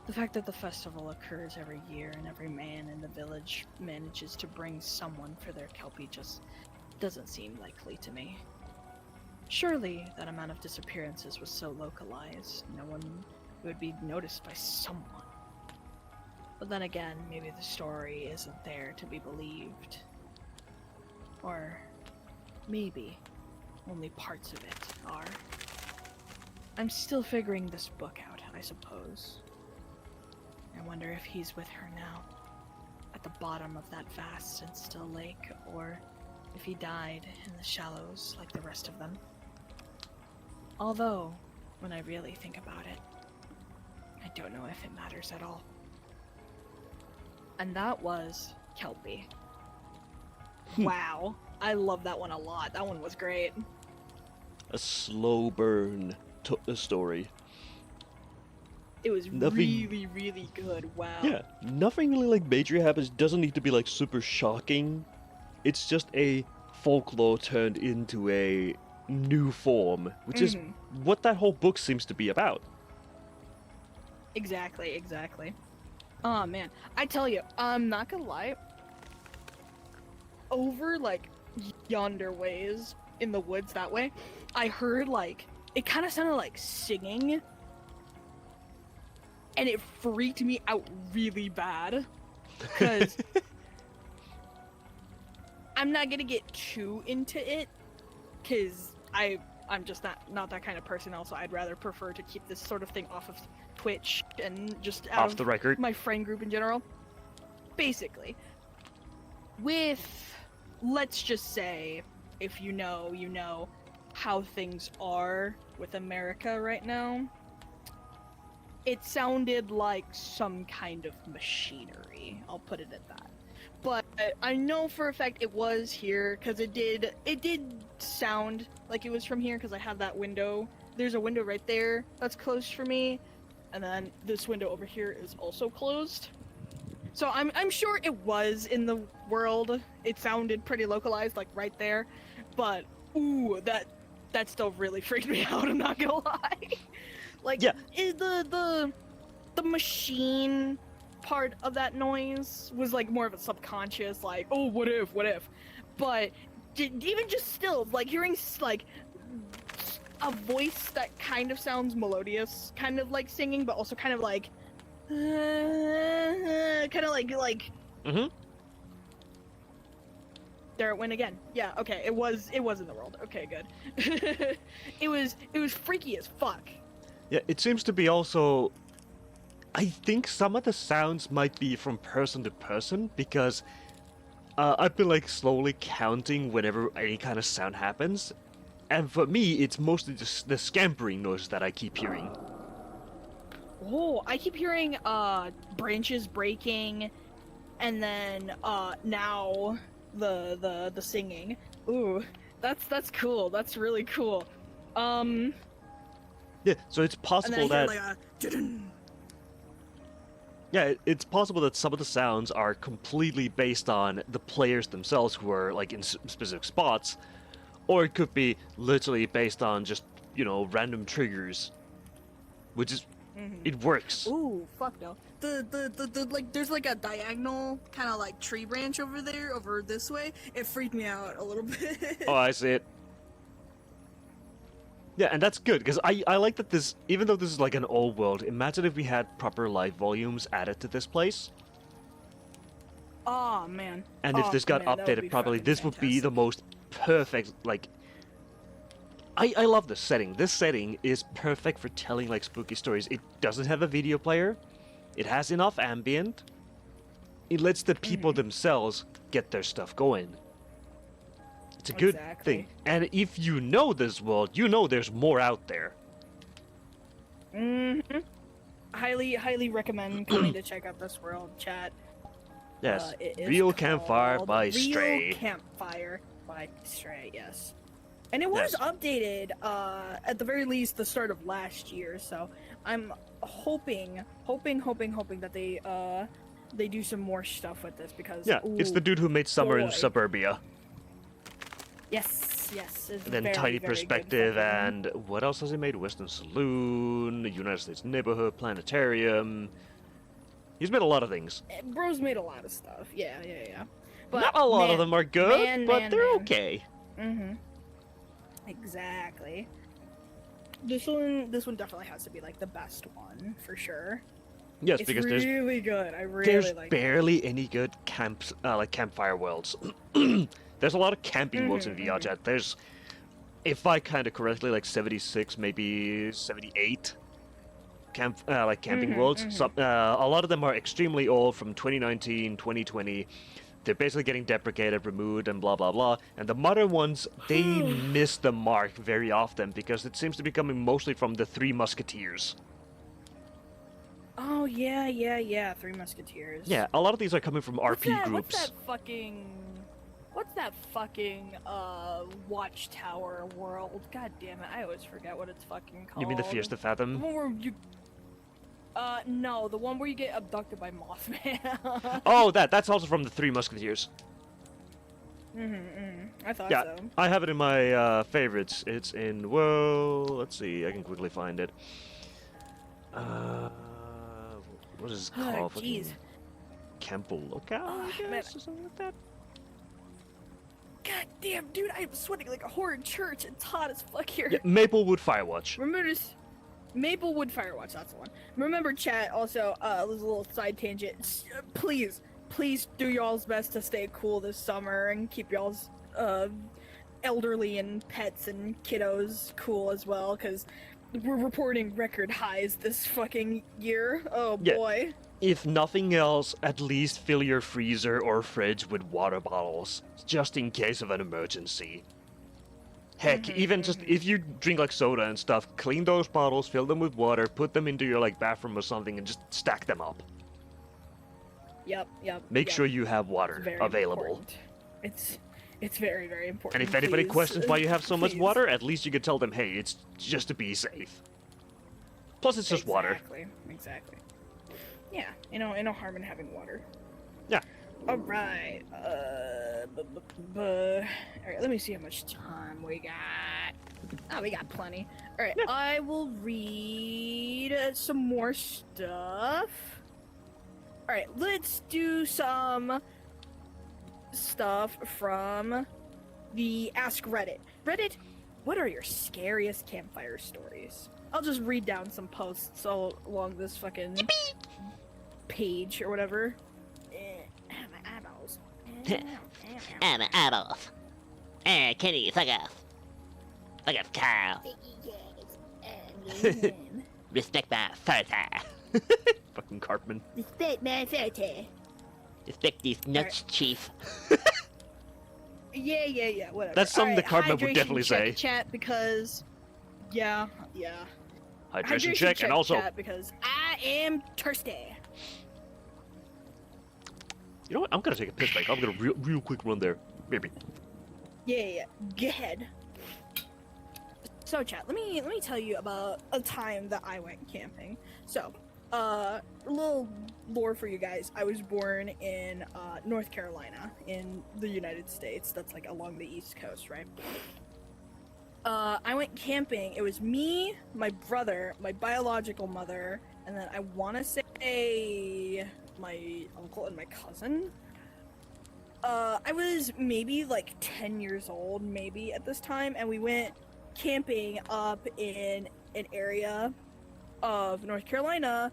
S3: The fact that the festival occurs every year and every man in the village manages to bring someone for their kelpie just doesn't seem likely to me. Surely that amount of disappearances was so localized, no one would be noticed by someone. But then again, maybe the story isn't there to be believed. Or maybe only parts of it are. I'm still figuring this book out, I suppose. I wonder if he's with her now, at the bottom of that vast and still lake, or if he died in the shallows like the rest of them. Although, when I really think about it, I don't know if it matters at all. And that was Kelpie. Wow. I love that one a lot. That one was great.
S1: A slow burn story.
S3: It was really, really good. Wow.
S1: Yeah, nothing really like major happens. Doesn't need to be like super shocking. It's just a folklore turned into a new form, which is what that whole book seems to be about.
S3: Exactly, exactly. Oh man, I tell you, I'm not gonna lie. Over like yonder ways in the woods that way, I heard like it kind of sounded like singing, and it freaked me out really bad because I'm not gonna get too into it because I'm just not that kind of person. Also, I'd rather prefer to keep this sort of thing off of Twitch and just out
S1: Off the record.
S3: my friend group in general. Basically, with, let's just say, if you know how things are with America right now, it sounded like some kind of machinery. I'll put it at that. But I know for a fact it was here because it did sound like it was from here because I have that window. There's a window right there that's closed for me, and then this window over here is also closed. So I'm sure it was in the world. It sounded pretty localized, like right there. But ooh, that still really freaked me out. I'm not gonna lie. Like,
S1: yeah,
S3: the machine part of that noise was like more of a subconscious, like, oh, what if? But even just still, like hearing like a voice that kind of sounds melodious, kind of like singing, but also kind of like, There it went again. Yeah, okay, it was in the world. Okay, good. it was freaky as fuck.
S1: Yeah, it seems to be also. I think some of the sounds might be from person to person because I've been like slowly counting whenever any kind of sound happens, and for me, it's mostly just the scampering noise that I keep hearing.
S3: Oh, I keep hearing branches breaking, and then now the singing. Ooh, that's cool. That's really cool.
S1: Yeah, so it's possible that.
S3: Like a...
S1: Yeah, it's possible that some of the sounds are completely based on the players themselves who are like in specific spots, or it could be literally based on just, random triggers, which is, it works.
S3: Ooh, fuck no. The like, there's like a diagonal kind of like tree branch over there, over this way. It freaked me out a little bit.
S1: Oh, I see it. Yeah, and that's good, because I like that this, even though this is like an old world, imagine if we had proper light volumes added to this place.
S3: Oh, man.
S1: And if this got updated properly, this would be the most perfect, like... I love this setting. This setting is perfect for telling, like, spooky stories. It doesn't have a video player. It has enough ambient. It lets the people themselves get their stuff going. It's a good thing. And if you know this world, you know there's more out there.
S3: Highly recommend coming to check out this world, chat.
S1: Yes. Real Campfire by Stray.
S3: Real Campfire by Stray, yes. And it was updated, at the very least, the start of last year, so I'm hoping that they do some more stuff with this, because...
S1: Yeah, it's the dude who made Summer in Suburbia.
S3: Yes.
S1: And then Tiny Perspective, and what else has he made? Western Saloon, United States Neighborhood, Planetarium. He's made a lot of things.
S3: Bro's made a lot of stuff. Yeah. But
S1: not a lot of them are good, but they're okay.
S3: Exactly. This one definitely has to be like the best one for sure.
S1: Yes,
S3: It's
S1: because
S3: really good. I really
S1: there's
S3: like it.
S1: barely any good camps, like campfire worlds. There's a lot of camping worlds in VR chat. There's, if I counted correctly, like 76, maybe 78 camping worlds. So, a lot of them are extremely old, from 2019, 2020. They're basically getting deprecated, removed, and blah blah blah. And the modern ones, they miss the mark very often because it seems to be coming mostly from the Three Musketeers.
S3: Oh yeah. Three Musketeers.
S1: Yeah, a lot of these are coming from RP groups.
S3: What's that fucking Watchtower world? God damn it, I always forget what it's fucking called.
S1: You mean the Fierce to
S3: The
S1: Fathom?
S3: one where you no, the one where you get abducted by Mothman.
S1: Oh, that's also from the Three Musketeers.
S3: I thought
S1: Yeah,
S3: so.
S1: I have it in my favorites. It's in, well, let's see, I can quickly find it. What is it called?
S3: Oh, jeez.
S1: Campo Locale, I
S3: man.
S1: guess, or something like that?
S3: God damn, dude, I'm sweating like a whore in church. It's hot as fuck here.
S1: Yeah, Maplewood Firewatch.
S3: Remember this? Maplewood Firewatch, that's the one. Remember, chat, also, there's a little side tangent. Please do y'all's best to stay cool this summer and keep y'all's, elderly and pets and kiddos cool as well, because we're reporting record highs this fucking year. Oh,
S1: Yeah.
S3: boy.
S1: If nothing else, at least fill your freezer or fridge with water bottles, just in case of an emergency. Heck, even just if you drink like soda and stuff, clean those bottles, fill them with water, put them into your like bathroom or something, and just stack them up.
S3: Yep.
S1: Make sure you have
S3: It's
S1: water
S3: very
S1: available.
S3: important. It's very, very important.
S1: And if anybody
S3: Please,
S1: questions why you have so much
S3: please.
S1: water, at least you can tell them, hey, it's just to be safe. Plus, it's just water.
S3: Exactly. Yeah, no harm in having water.
S1: Yeah.
S3: Alright, alright, let me see how much time we got. Oh, we got plenty. Alright,
S1: Yeah.
S3: I will read some more stuff. Alright, let's do some stuff from the Ask Reddit. Reddit, what are your scariest campfire stories? I'll just read down some posts all along this fucking page or whatever. My eyeballs.
S2: I'm an adult. Kenny, fuck off. Fuck off, Carl. Respect my authority.
S1: Fucking Cartman.
S3: Respect my authority.
S2: Respect these nuts, chief.
S3: Yeah, whatever.
S1: That's something the
S3: Alright,
S1: Cartman would
S3: hydration
S1: definitely
S3: check
S1: say.
S3: Chat because, yeah.
S1: Hydration check, and also,
S3: chat because I am thirsty.
S1: you know what? I'm gonna take a piss break. I'm gonna real quick run there, maybe.
S3: Yeah. Go ahead. So, chat, let me tell you about a time that I went camping. So, a little lore for you guys. I was born in North Carolina in the United States. That's like along the East Coast, right? I went camping. It was me, my brother, my biological mother, and then I want to say my uncle and my cousin. I was maybe like 10 years old, maybe at this time, and we went camping up in an area of North Carolina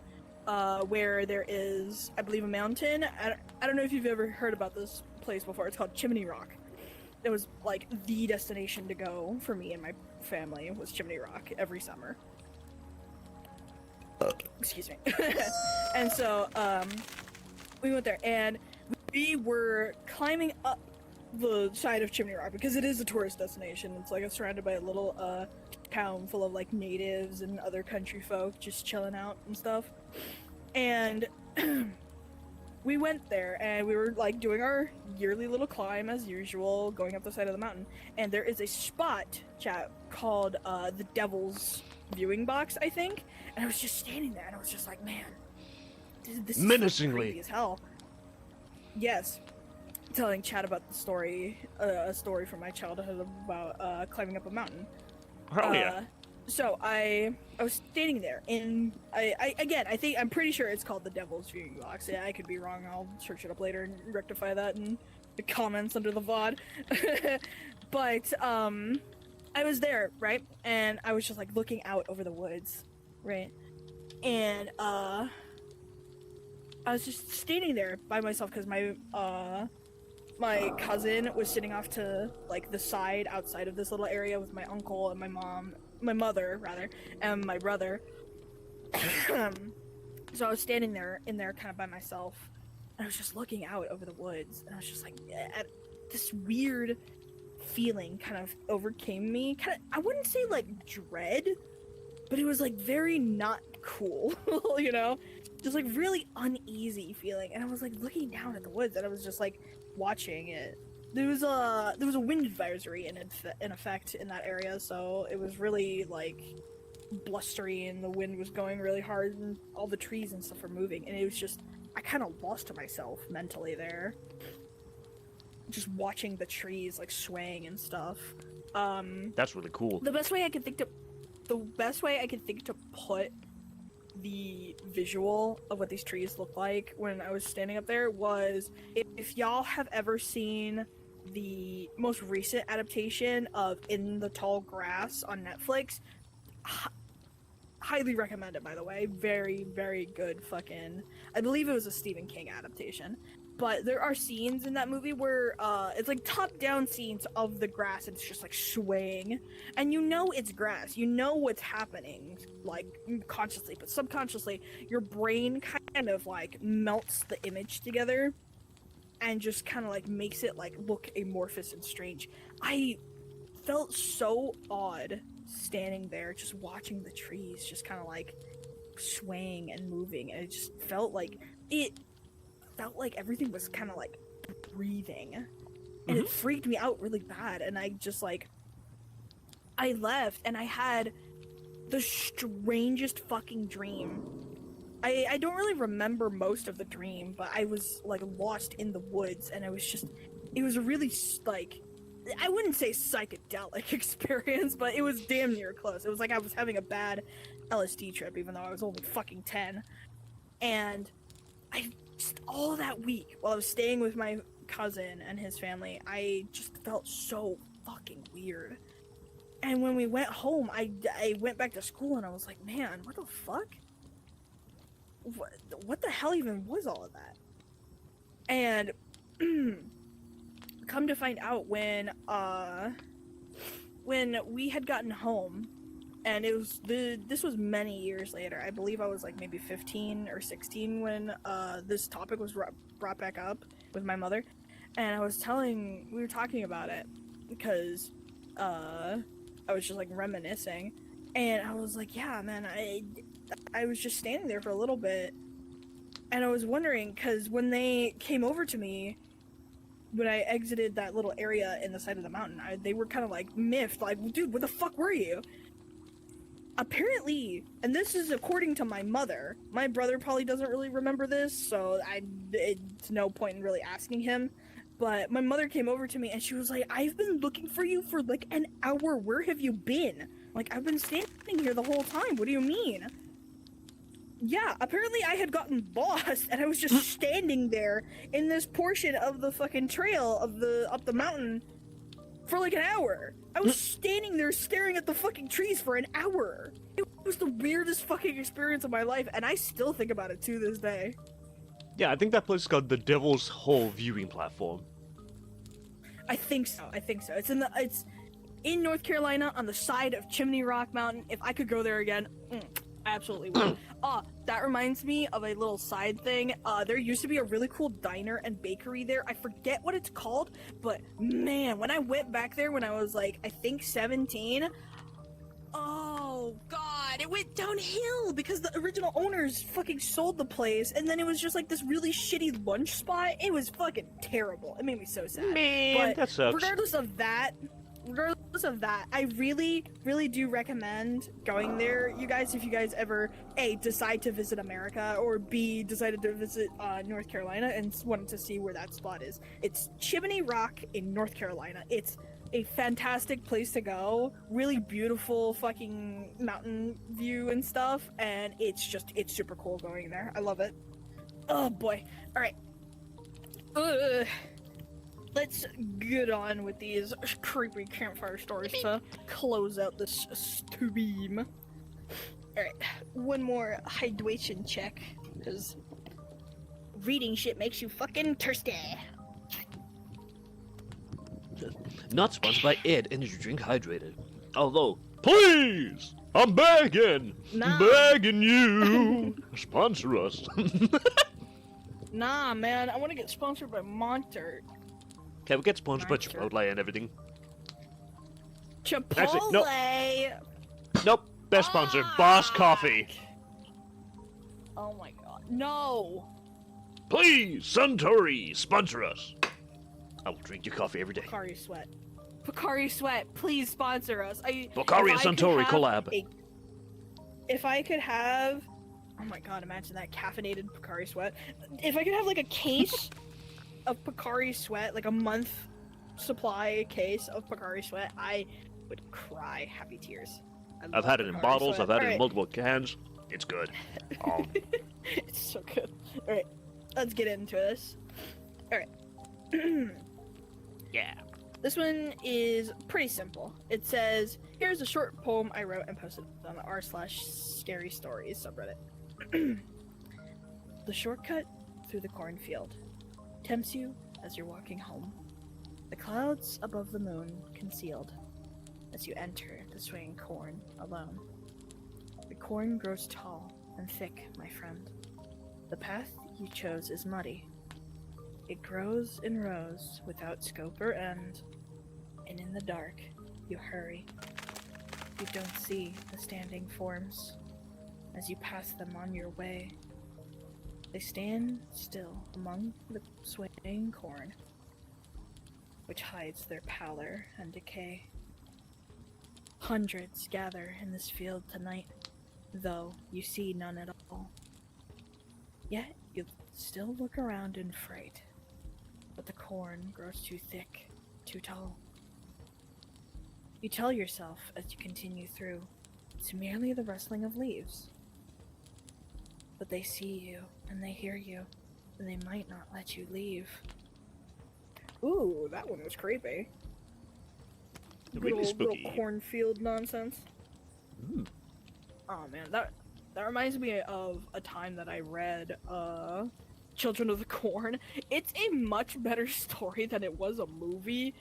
S3: where there is, I believe, a mountain. I don't know if you've ever heard about this place before. It's called Chimney Rock. It was like the destination to go for me and my family was Chimney Rock every summer. Excuse me. And so we went there and we were climbing up the side of Chimney Rock because it is a tourist destination. It's like it's surrounded by a little town full of like natives and other country folk just chilling out and stuff. And we went there and we were like doing our yearly little climb as usual, going up the side of the mountain. And there is a spot, chat, called the Devil's Viewing Box, I think. And I was just standing there and I was just like, man, this is
S1: Menacingly.
S3: creepy as hell. Yes. Telling Chad about the story, a story from my childhood about climbing up a mountain.
S1: Oh yeah.
S3: So I was standing there, and I'm pretty sure it's called the Devil's Viewing Box. Yeah, I could be wrong. I'll search it up later and rectify that in the comments under the VOD. But I was there, right? And I was just like looking out over the woods, right? And I was just standing there by myself because my cousin was sitting off to like the side outside of this little area with my uncle and my mother rather, and my brother. So I was standing there in there kind of by myself, and I was just looking out over the woods, and I was just like, at this weird feeling kind of overcame me. Kind of, I wouldn't say like dread, but it was like very not cool, you know, just like really uneasy feeling. And I was like looking down at the woods, and I was just like watching it. There was a wind advisory in effect in that area, so it was really like blustery, and the wind was going really hard, and all the trees and stuff were moving, and it was just, I kind of lost myself mentally there, just watching the trees like swaying and stuff.
S1: That's really cool.
S3: The best way I could think to put the visual of what these trees look like when I was standing up there was, if y'all have ever seen the most recent adaptation of In the Tall Grass on Netflix, highly recommend it, by the way. Very, very good fucking... I believe it was a Stephen King adaptation. But there are scenes in that movie where it's like top-down scenes of the grass, and it's just like swaying. And you know it's grass. You know what's happening, like consciously, but subconsciously, your brain kind of like melts the image together and just kind of like makes it like look amorphous and strange. I felt so odd standing there just watching the trees just kind of like swaying and moving, and it just felt like everything was kind of like breathing, and it freaked me out really bad. And I just like, I left, and I had the strangest fucking dream. I don't really remember most of the dream, but I was like lost in the woods, and it was a really like, I wouldn't say psychedelic experience, but it was damn near close. It was like I was having a bad LSD trip, even though I was only fucking 10. And I just, all that week, while I was staying with my cousin and his family, I just felt so fucking weird. And when we went home, I went back to school, and I was like, man, what the fuck? What the hell even was all of that? And come to find out, when we had gotten home, and this was many years later. I believe I was like maybe 15 or 16 when this topic was brought back up with my mother, and we were talking about it because I was just like reminiscing, and I was like, yeah, man, I was just standing there for a little bit, and I was wondering, because when they came over to me, when I exited that little area in the side of the mountain, they were kind of like miffed, like, dude, where the fuck were you? Apparently, and this is according to my mother, my brother probably doesn't really remember this, so it's no point in really asking him, but my mother came over to me, and she was like, I've been looking for you for like an hour, where have you been? Like, I've been standing here the whole time, what do you mean? Yeah, apparently I had gotten lost, and I was just standing there in this portion of the fucking trail up the mountain for like an hour. I was standing there staring at the fucking trees for an hour. It was the weirdest fucking experience of my life, and I still think about it to this day.
S1: Yeah, I think that place is called the Devil's Hole Viewing Platform.
S3: I think so. It's in North Carolina, on the side of Chimney Rock Mountain. If I could go there again, I absolutely would. That reminds me of a little side thing. There used to be a really cool diner and bakery there. I forget what it's called, but man, when I went back there when I was like, I think 17, oh god, it went downhill because the original owners fucking sold the place, and then it was just like this really shitty lunch spot. It was fucking terrible. It made me so sad.
S1: Man,
S3: but
S1: that sucks.
S3: Regardless of that, I really, really do recommend going there, you guys, if you guys ever, A, decide to visit America, or B, decided to visit North Carolina and wanted to see where that spot is. It's Chimney Rock in North Carolina. It's a fantastic place to go. Really beautiful fucking mountain view and stuff, and it's super cool going there. I love it. Oh boy. Alright. let's get on with these creepy campfire stories to close out this stream. Alright, one more hydration check, because reading shit makes you fucking thirsty.
S1: Not sponsored by Ed Energy Drink Hydrated. Although, please, I'm begging,
S3: Nah.
S1: begging you, sponsor us.
S3: Nah, man, I want to get sponsored by Monster.
S1: Can we get sponsored by
S3: Monster.
S1: Chipotle and everything?
S3: Chipotle!
S1: Actually, no. Nope. Best sponsor, Boss Coffee.
S3: Oh my god. No!
S1: Please, Suntory, sponsor us. I will drink your coffee every day.
S3: Pocari Sweat. Pocari Sweat, please sponsor us.
S1: Pocari and Suntory collab.
S3: If I could have... Oh my god, imagine that caffeinated Pocari Sweat. If I could have like a case of Pocari Sweat, like a month supply case of Pocari Sweat, I would cry happy tears.
S1: I've had it in
S3: Pocari
S1: bottles,
S3: Sweat.
S1: I've had it in
S3: Alright.
S1: multiple cans. It's good.
S3: It's so good. Alright, let's get into this. Alright.
S2: Yeah.
S3: This one is pretty simple. It says, here's a short poem I wrote and posted on the r/scary stories subreddit. The shortcut through the cornfield tempts you as you're walking home. The clouds above the moon concealed as you enter the swaying corn alone. The corn grows tall and thick, my friend. The path you chose is muddy. It grows in rows without scope or end, and in the dark, you hurry. You don't see the standing forms as you pass them on your way. They stand still among the swaying corn, which hides their pallor and decay. Hundreds gather in this field tonight, though you see none at all. Yet you still look around in fright, but the corn grows too thick, too tall. You tell yourself as you continue through, it's merely the rustling of leaves. But they see you, and they hear you, and they might not let you leave. Ooh, that one was creepy.
S1: Really spooky.
S3: Little cornfield nonsense.
S1: Mm.
S3: Oh man, that reminds me of a time that I read Children of the Corn. It's a much better story than it was a movie.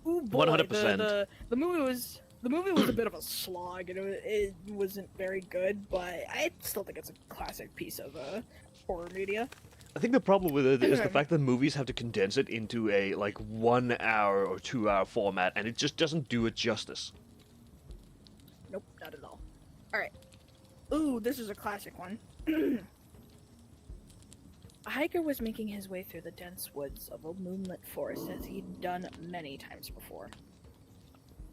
S3: Ooh boy,
S1: 100%.
S3: The movie was a bit of a slog, and it wasn't very good, but I still think it's a classic piece of horror media.
S1: I think the problem with it is the fact that movies have to condense it into a, 1 hour or 2 hour format, and it just doesn't do it justice.
S3: Nope, not at all. Alright. Ooh, this is a classic one. A hiker was making his way through the dense woods of a moonlit forest as he'd done many times before.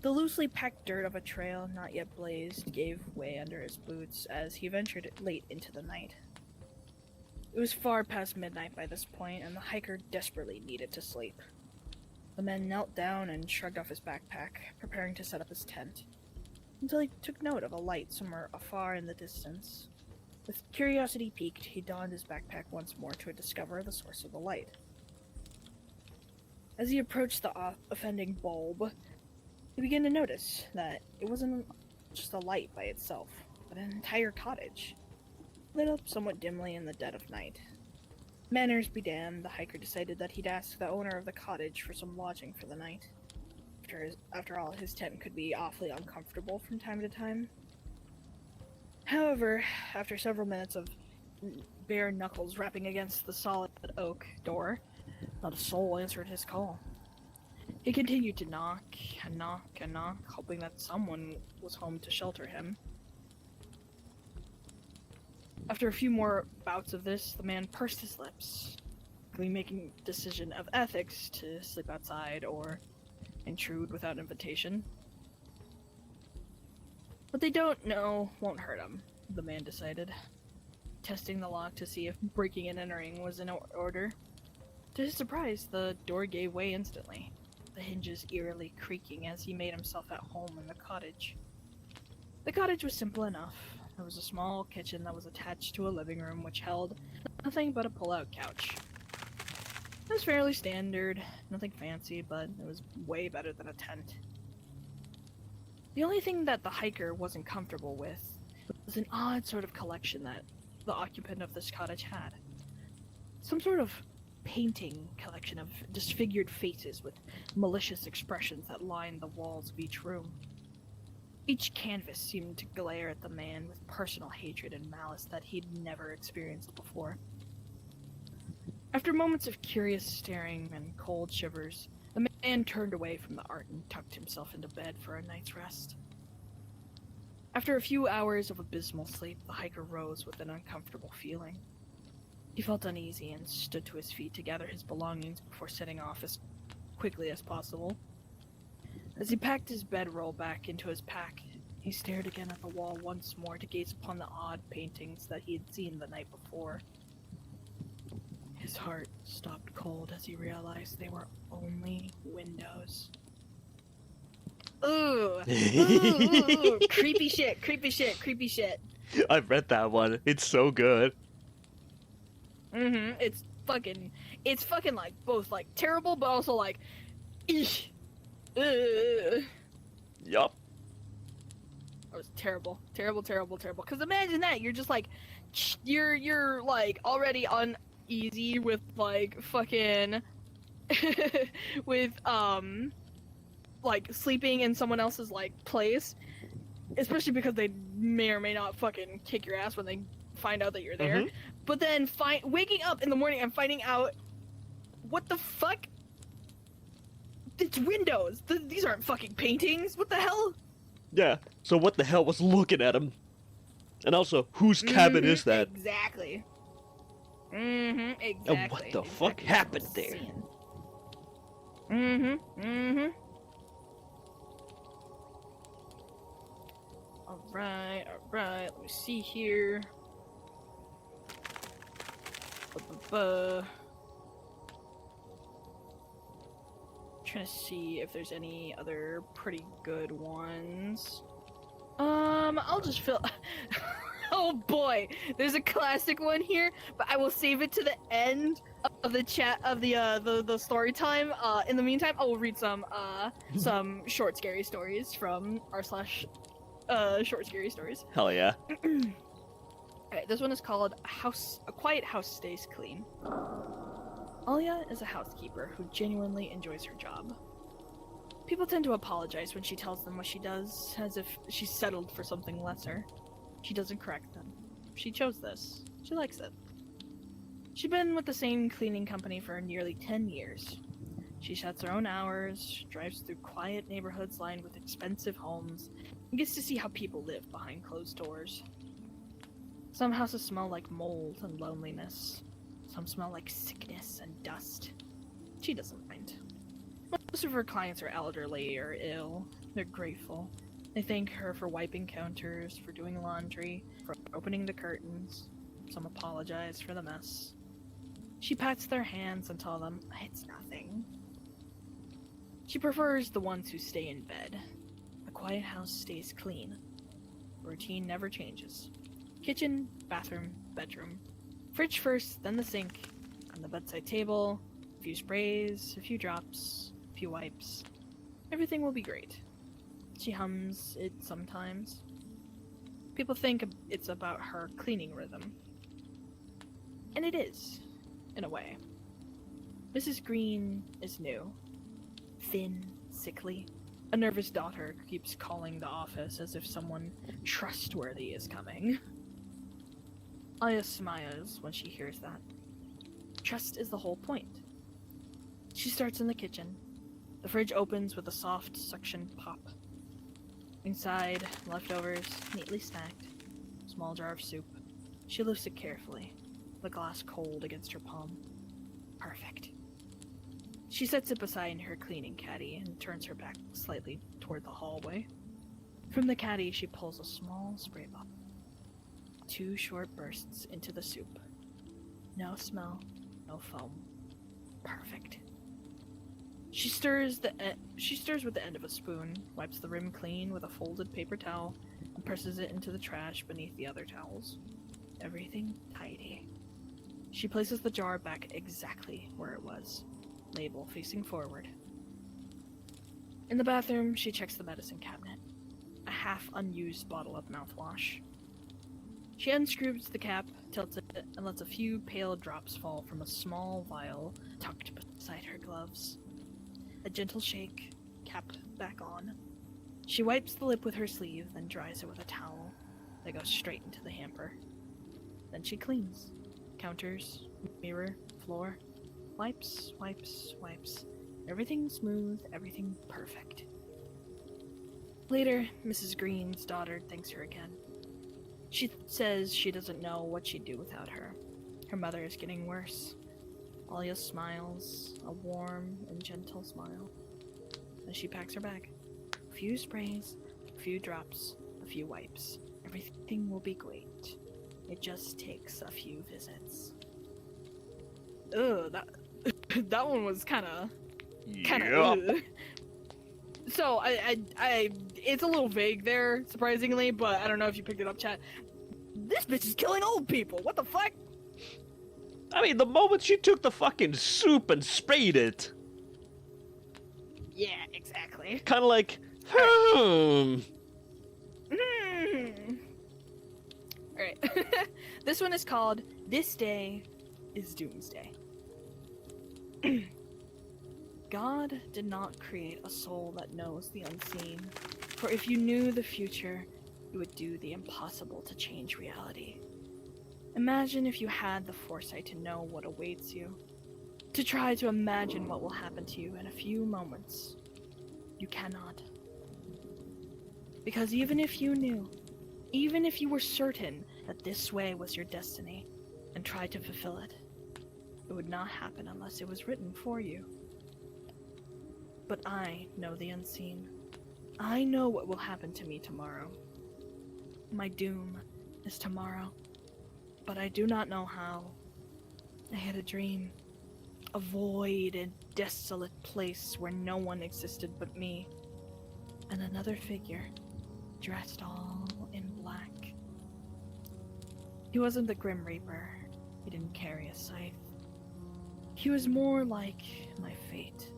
S3: The loosely packed dirt of a trail not yet blazed gave way under his boots as he ventured late into the night. It was far past midnight by this point, and the hiker desperately needed to sleep. The man knelt down and shrugged off his backpack, preparing to set up his tent, until he took note of a light somewhere afar in the distance. With curiosity piqued, he donned his backpack once more to discover the source of the light. As he approached the offending bulb, he began to notice that it wasn't just a light by itself, but an entire cottage, lit up somewhat dimly in the dead of night. Manners be damned, the hiker decided that he'd ask the owner of the cottage for some lodging for the night. After all, his tent could be awfully uncomfortable from time to time. However, after several minutes of bare knuckles rapping against the solid oak door, not a soul answered his call. He continued to knock and knock and knock, hoping that someone was home to shelter him. After a few more bouts of this, the man pursed his lips, making a decision of ethics to sleep outside or intrude without invitation. What they don't know won't hurt him, the man decided, testing the lock to see if breaking and entering was in order. To his surprise, the door gave way instantly, the hinges eerily creaking as he made himself at home in the cottage. The cottage was simple enough. There was a small kitchen that was attached to a living room which held nothing but a pull-out couch. It was fairly standard, nothing fancy, but it was way better than a tent. The only thing that the hiker wasn't comfortable with was an odd sort of collection that the occupant of this cottage had. Some sort of painting collection of disfigured faces with malicious expressions that lined the walls of each room. Each canvas seemed to glare at the man with personal hatred and malice that he'd never experienced before. After moments of curious staring and cold shivers, the man turned away from the art and tucked himself into bed for a night's rest. After a few hours of abysmal sleep, the hiker rose with an uncomfortable feeling. He felt uneasy and stood to his feet to gather his belongings before setting off as quickly as possible. As he packed his bedroll back into his pack, he stared again at the wall once more to gaze upon the odd paintings that he had seen the night before. His heart stopped cold as he realized they were only windows. Ooh! Ooh! Creepy shit, creepy shit, creepy shit.
S1: I've read that one. It's so good.
S3: It's fucking like both like terrible, but also like, eesh.
S1: Yup.
S3: That was terrible, terrible, terrible, terrible. Cause imagine that, you're just like, you're like already uneasy with like fucking, with like sleeping in someone else's like place, especially because they may or may not fucking kick your ass when they find out that you're there. But then waking up in the morning and finding out, what the fuck? It's windows. These aren't fucking paintings. What the hell?
S1: Yeah. So what the hell was looking at him? And also, whose cabin is that?
S3: Exactly. Exactly.
S1: And what the fuck happened there?
S3: Alright. Let me see here. Trying to see if there's any other pretty good ones. I'll just fill. Oh boy, there's a classic one here, but I will save it to the end of the chat of the story time. In the meantime, I will read some short scary stories from r/ short scary stories.
S1: Hell yeah.
S3: Alright, this one is called A Quiet House Stays Clean. Alia is a housekeeper who genuinely enjoys her job. People tend to apologize when she tells them what she does, as if she's settled for something lesser. She doesn't correct them. She chose this. She likes it. She's been with the same cleaning company for nearly 10 years. She sets her own hours, drives through quiet neighborhoods lined with expensive homes, and gets to see how people live behind closed doors. Some houses smell like mold and loneliness. Some smell like sickness and dust. She doesn't mind. Most of her clients are elderly or ill. They're grateful. They thank her for wiping counters, for doing laundry, for opening the curtains. Some apologize for the mess. She pats their hands and tells them, it's nothing. She prefers the ones who stay in bed. A quiet house stays clean. Routine never changes. Kitchen, bathroom, bedroom. Fridge first, then the sink. On the bedside table, a few sprays, a few drops, a few wipes. Everything will be great. She hums it sometimes. People think it's about her cleaning rhythm. And it is, in a way. Mrs. Green is new. Thin, sickly. A nervous daughter keeps calling the office as if someone trustworthy is coming. Aya smiles when she hears that. Trust is the whole point. She starts in the kitchen. The fridge opens with a soft suction pop. Inside, leftovers, neatly stacked. Small jar of soup. She lifts it carefully, the glass cold against her palm. Perfect. She sets it beside her cleaning caddy and turns her back slightly toward the hallway. From the caddy, she pulls a small spray bottle. 2 short bursts into the soup. No smell, no foam. Perfect. She stirs with the end of a spoon, wipes the rim clean with a folded paper towel, and presses it into the trash beneath the other towels. Everything tidy. She places the jar back exactly where it was, label facing forward. In the bathroom, she checks the medicine cabinet. A half-unused bottle of mouthwash. She unscrews the cap, tilts it, and lets a few pale drops fall from a small vial tucked beside her gloves. A gentle shake, cap back on. She wipes the lip with her sleeve, then dries it with a towel. They go straight into the hamper. Then she cleans. Counters, mirror, floor. Wipes, wipes, wipes. Everything smooth, everything perfect. Later, Mrs. Green's daughter thanks her again. She says she doesn't know what she'd do without her. Her mother is getting worse. Alia smiles, a warm and gentle smile, as she packs her bag. A few sprays, a few drops, a few wipes. Everything will be great. It just takes a few visits. Ugh, that one was kind of. So it's a little vague there, surprisingly, but I don't know if you picked it up, chat. This bitch is killing old people. What the fuck?
S1: I mean, the moment she took the fucking soup and sprayed it.
S3: Yeah, exactly.
S1: Kind of like,
S3: Alright. This one is called This Day is Doomsday. God did not create a soul that knows the unseen, for if you knew the future, you would do the impossible to change reality. Imagine if you had the foresight to know what awaits you, to try to imagine what will happen to you in a few moments. You cannot. Because even if you knew, even if you were certain that this way was your destiny, and tried to fulfill it, it would not happen unless it was written for you. But I know the unseen. I know what will happen to me tomorrow. My doom is tomorrow, but I do not know how. I had a dream. A void and desolate place where no one existed but me. And another figure, dressed all in black. He wasn't the Grim Reaper. He didn't carry a scythe. He was more like my fate.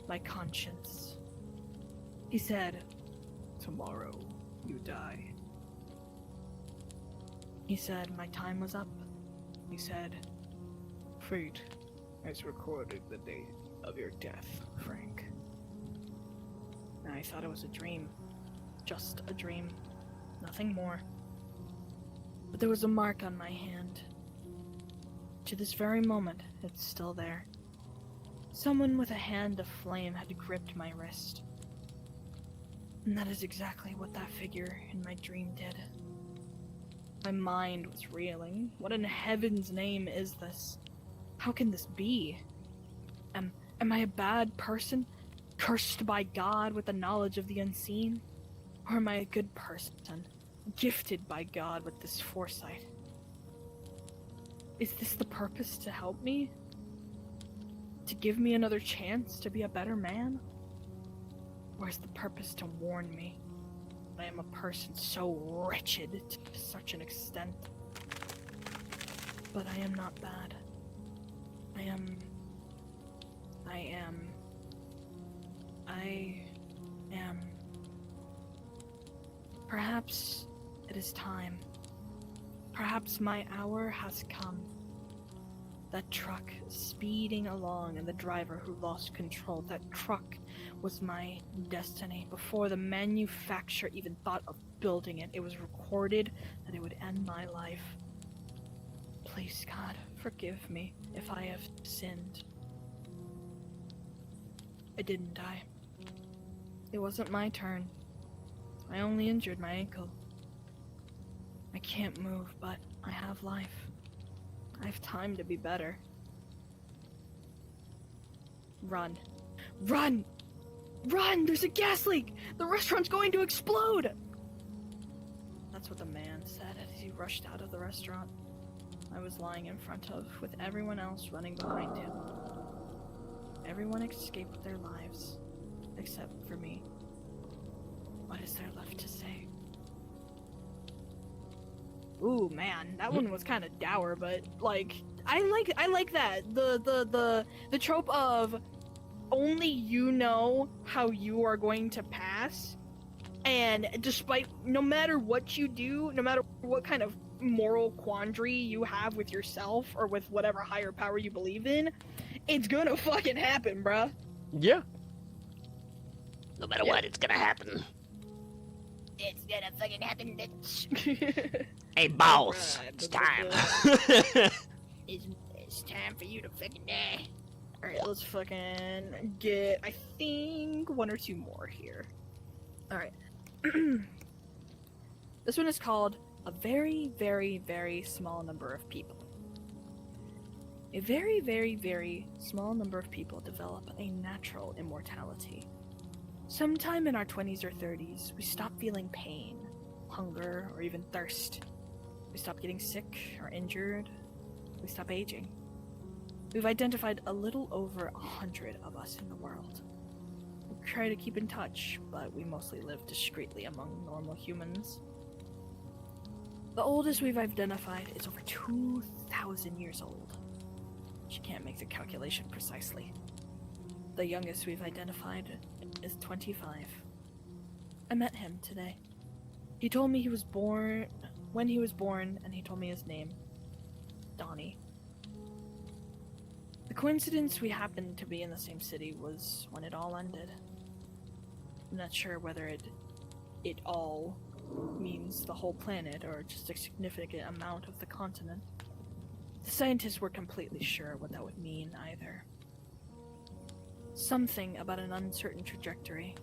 S3: My conscience. He said, "Tomorrow you die." He said my time was up. He said, "Fate has recorded the date of your death, Frank." And I thought it was a dream. Just a dream. Nothing more. But there was a mark on my hand. To this very moment, it's still there. Someone with a hand of flame had gripped my wrist. And that is exactly what that figure in my dream did. My mind was reeling. What in heaven's name is this? How can this be? Am I a bad person? Cursed by God with the knowledge of the unseen? Or am I a good person? Gifted by God with this foresight? Is this the purpose to help me? To give me another chance to be a better man? Or is the purpose to warn me that I am a person so wretched to such an extent? But I am not bad. I am... Perhaps it is time. Perhaps my hour has come. That truck speeding along and the driver who lost control, that truck was my destiny. Before the manufacturer even thought of building it, it was recorded that it would end my life. Please, God, forgive me if I have sinned. I didn't die. It wasn't my turn. I only injured my ankle. I can't move, but I have life. I have time to be better. Run. Run! Run! There's a gas leak! The restaurant's going to explode! That's what the man said as he rushed out of the restaurant I was lying in front of, with everyone else running behind him. Everyone escaped their lives, except for me. What is there left to say? Ooh, man, that one was kind of dour, but, like, I like that. The trope of only you know how you are going to pass, and despite no matter what you do, no matter what kind of moral quandary you have with yourself or with whatever higher power you believe in, it's gonna fucking happen, bruh.
S1: Yeah.
S2: No matter what, it's gonna happen.
S3: It's gonna fucking happen, bitch.
S2: Hey, boss,
S3: Alright,
S2: it's time.
S3: It's time for you to fucking die. Alright, let's fucking get, I think, one or two more here. Alright. This one is called A Very, Very, Very Small Number of People. A very, very, very small number of people develop a natural immortality. Sometime in our 20s or 30s, we stop feeling pain, hunger, or even thirst. We stop getting sick or injured. We stop aging. We've identified a little over 100 of us in the world. We try to keep in touch, but we mostly live discreetly among normal humans. The oldest we've identified is over 2,000 years old. She can't make the calculation precisely. The youngest we've identified is 25. I met him today. He told me when he was born, and he told me his name. Donnie. The coincidence we happened to be in the same city was when it all ended. I'm not sure whether it all means the whole planet or just a significant amount of the continent. The scientists were completely sure what that would mean either. Something about an uncertain trajectory,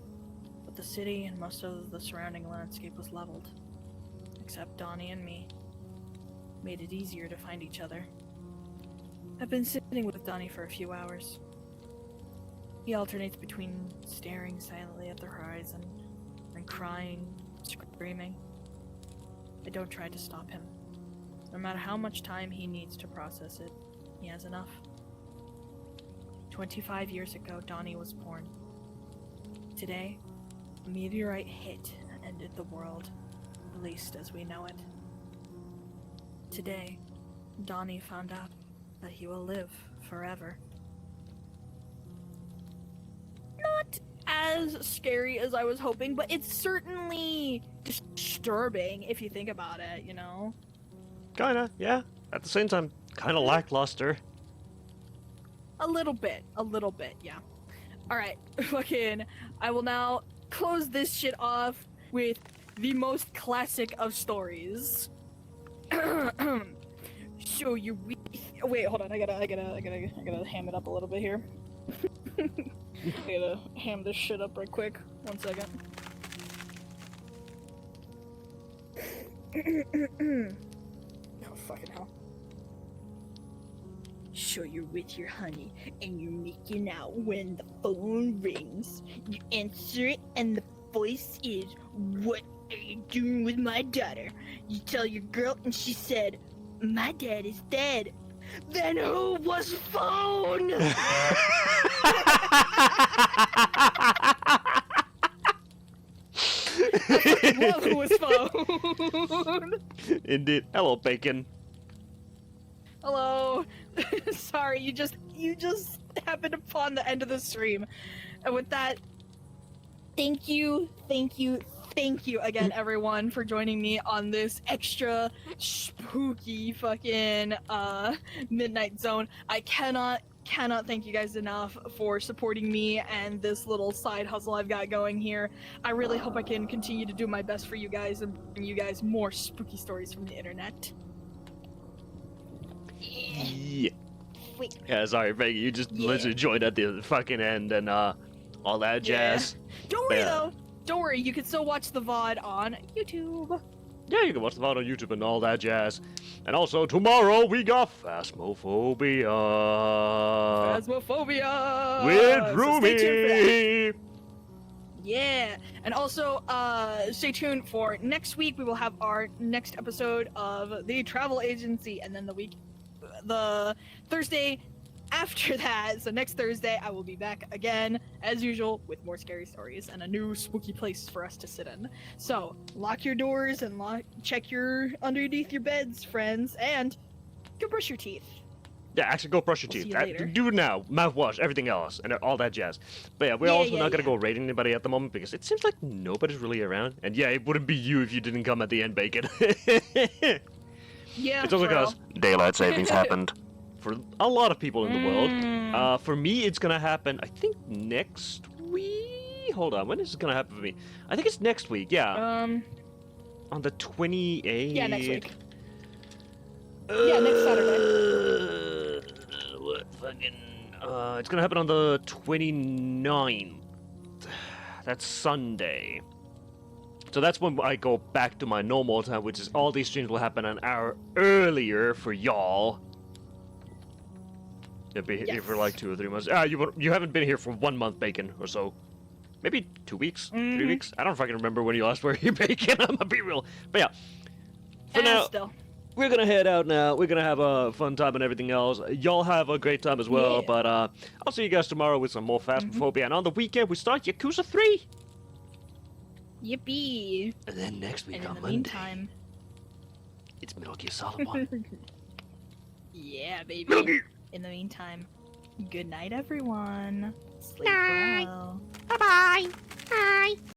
S3: but the city and most of the surrounding landscape was leveled. Except Donnie and me. Made it easier to find each other. I've been sitting with Donnie for a few hours. He alternates between staring silently at the horizon and crying, screaming. I don't try to stop him. No matter how much time he needs to process it, he has enough. 25 years ago, Donnie was born. Today, a meteorite hit and ended the world, at least as we know it. Today, Donnie found out that he will live forever. Not as scary as I was hoping, but it's certainly disturbing if you think about it, you know?
S1: Kinda, yeah. At the same time, kinda lackluster.
S3: A little bit, yeah. Alright, fucking, I will now close this shit off with the most classic of stories. So you wait, hold on, I gotta ham it up a little bit here. I gotta ham this shit up right quick. 1 second. Oh, fucking hell. So you're with your honey, and you're making out when the phone rings. You answer it, and the voice is, "What are you doing with my daughter?" You tell your girl, and she said, "My dad is dead." Then who was phone? I love who was phone.
S1: Indeed. Hello, Bacon.
S3: Hello. Sorry, you just happened upon the end of the stream. And with that, thank you again, everyone, for joining me on this extra spooky fucking Midnight Zone. I cannot thank you guys enough for supporting me and this little side hustle I've got going here. I really hope I can continue to do my best for you guys and bring you guys more spooky stories from the internet.
S1: Yeah.
S3: Wait.
S1: Yeah, sorry, Peggy, you just literally joined at the fucking end and all that jazz.
S3: Don't worry though. Don't worry, you can still watch the VOD on YouTube.
S1: Yeah, you can watch the VOD on YouTube and all that jazz. And also, tomorrow we got Phasmophobia.
S3: Phasmophobia!
S1: With
S3: So stay tuned for that.
S1: Rumi!
S3: Yeah, and also stay tuned for next week. We will have our next episode of the travel agency, and then the Thursday after that, so next Thursday, I will be back again, as usual, with more scary stories and a new spooky place for us to sit in. So, lock your doors and check underneath your beds, friends, and go brush your teeth.
S1: Yeah, actually, go brush your
S3: We'll see
S1: teeth.
S3: you later.
S1: Do it now. Mouthwash, everything else, and all that jazz. But yeah, we're
S3: Yeah,
S1: also
S3: yeah,
S1: not gonna
S3: yeah.
S1: go raiding anybody at the moment because it seems like nobody's really around. And yeah, it wouldn't be you if you didn't come at the end, Bacon.
S3: Yeah,
S1: It's also
S3: for
S1: because
S3: real.
S1: daylight savings happened for a lot of people in the world.
S3: Mm.
S1: For me, it's gonna happen. I think next week. Hold on, when is it gonna happen for me? I think it's next week. Yeah, on the 28th.
S3: Yeah, next week. Yeah, next
S1: Saturday. What fucking? It's gonna happen on the 29th. That's Sunday. So that's when I go back to my normal time, which is all these streams will happen an hour earlier for y'all. You'll be here for like 2 or 3 months. You haven't been here for 1 month, Bacon, or so. Maybe 2 weeks, 3 weeks. I don't fucking remember when you last were here, Bacon. I'm gonna be real. But yeah, for now,
S3: Still.
S1: we're gonna head out now. We're gonna have a fun time and everything else. Y'all have a great time as well.
S3: Yeah.
S1: But I'll see you guys tomorrow with some more Phasmophobia. And on the weekend, we start Yakuza 3.
S3: Yippee!
S1: And then next week
S3: And in
S1: on
S3: the
S1: Monday,
S3: meantime,
S1: it's Metal Gear Solid 1.
S3: yeah, baby.
S1: Metal Gear!
S3: In the meantime, good night, everyone. Sleep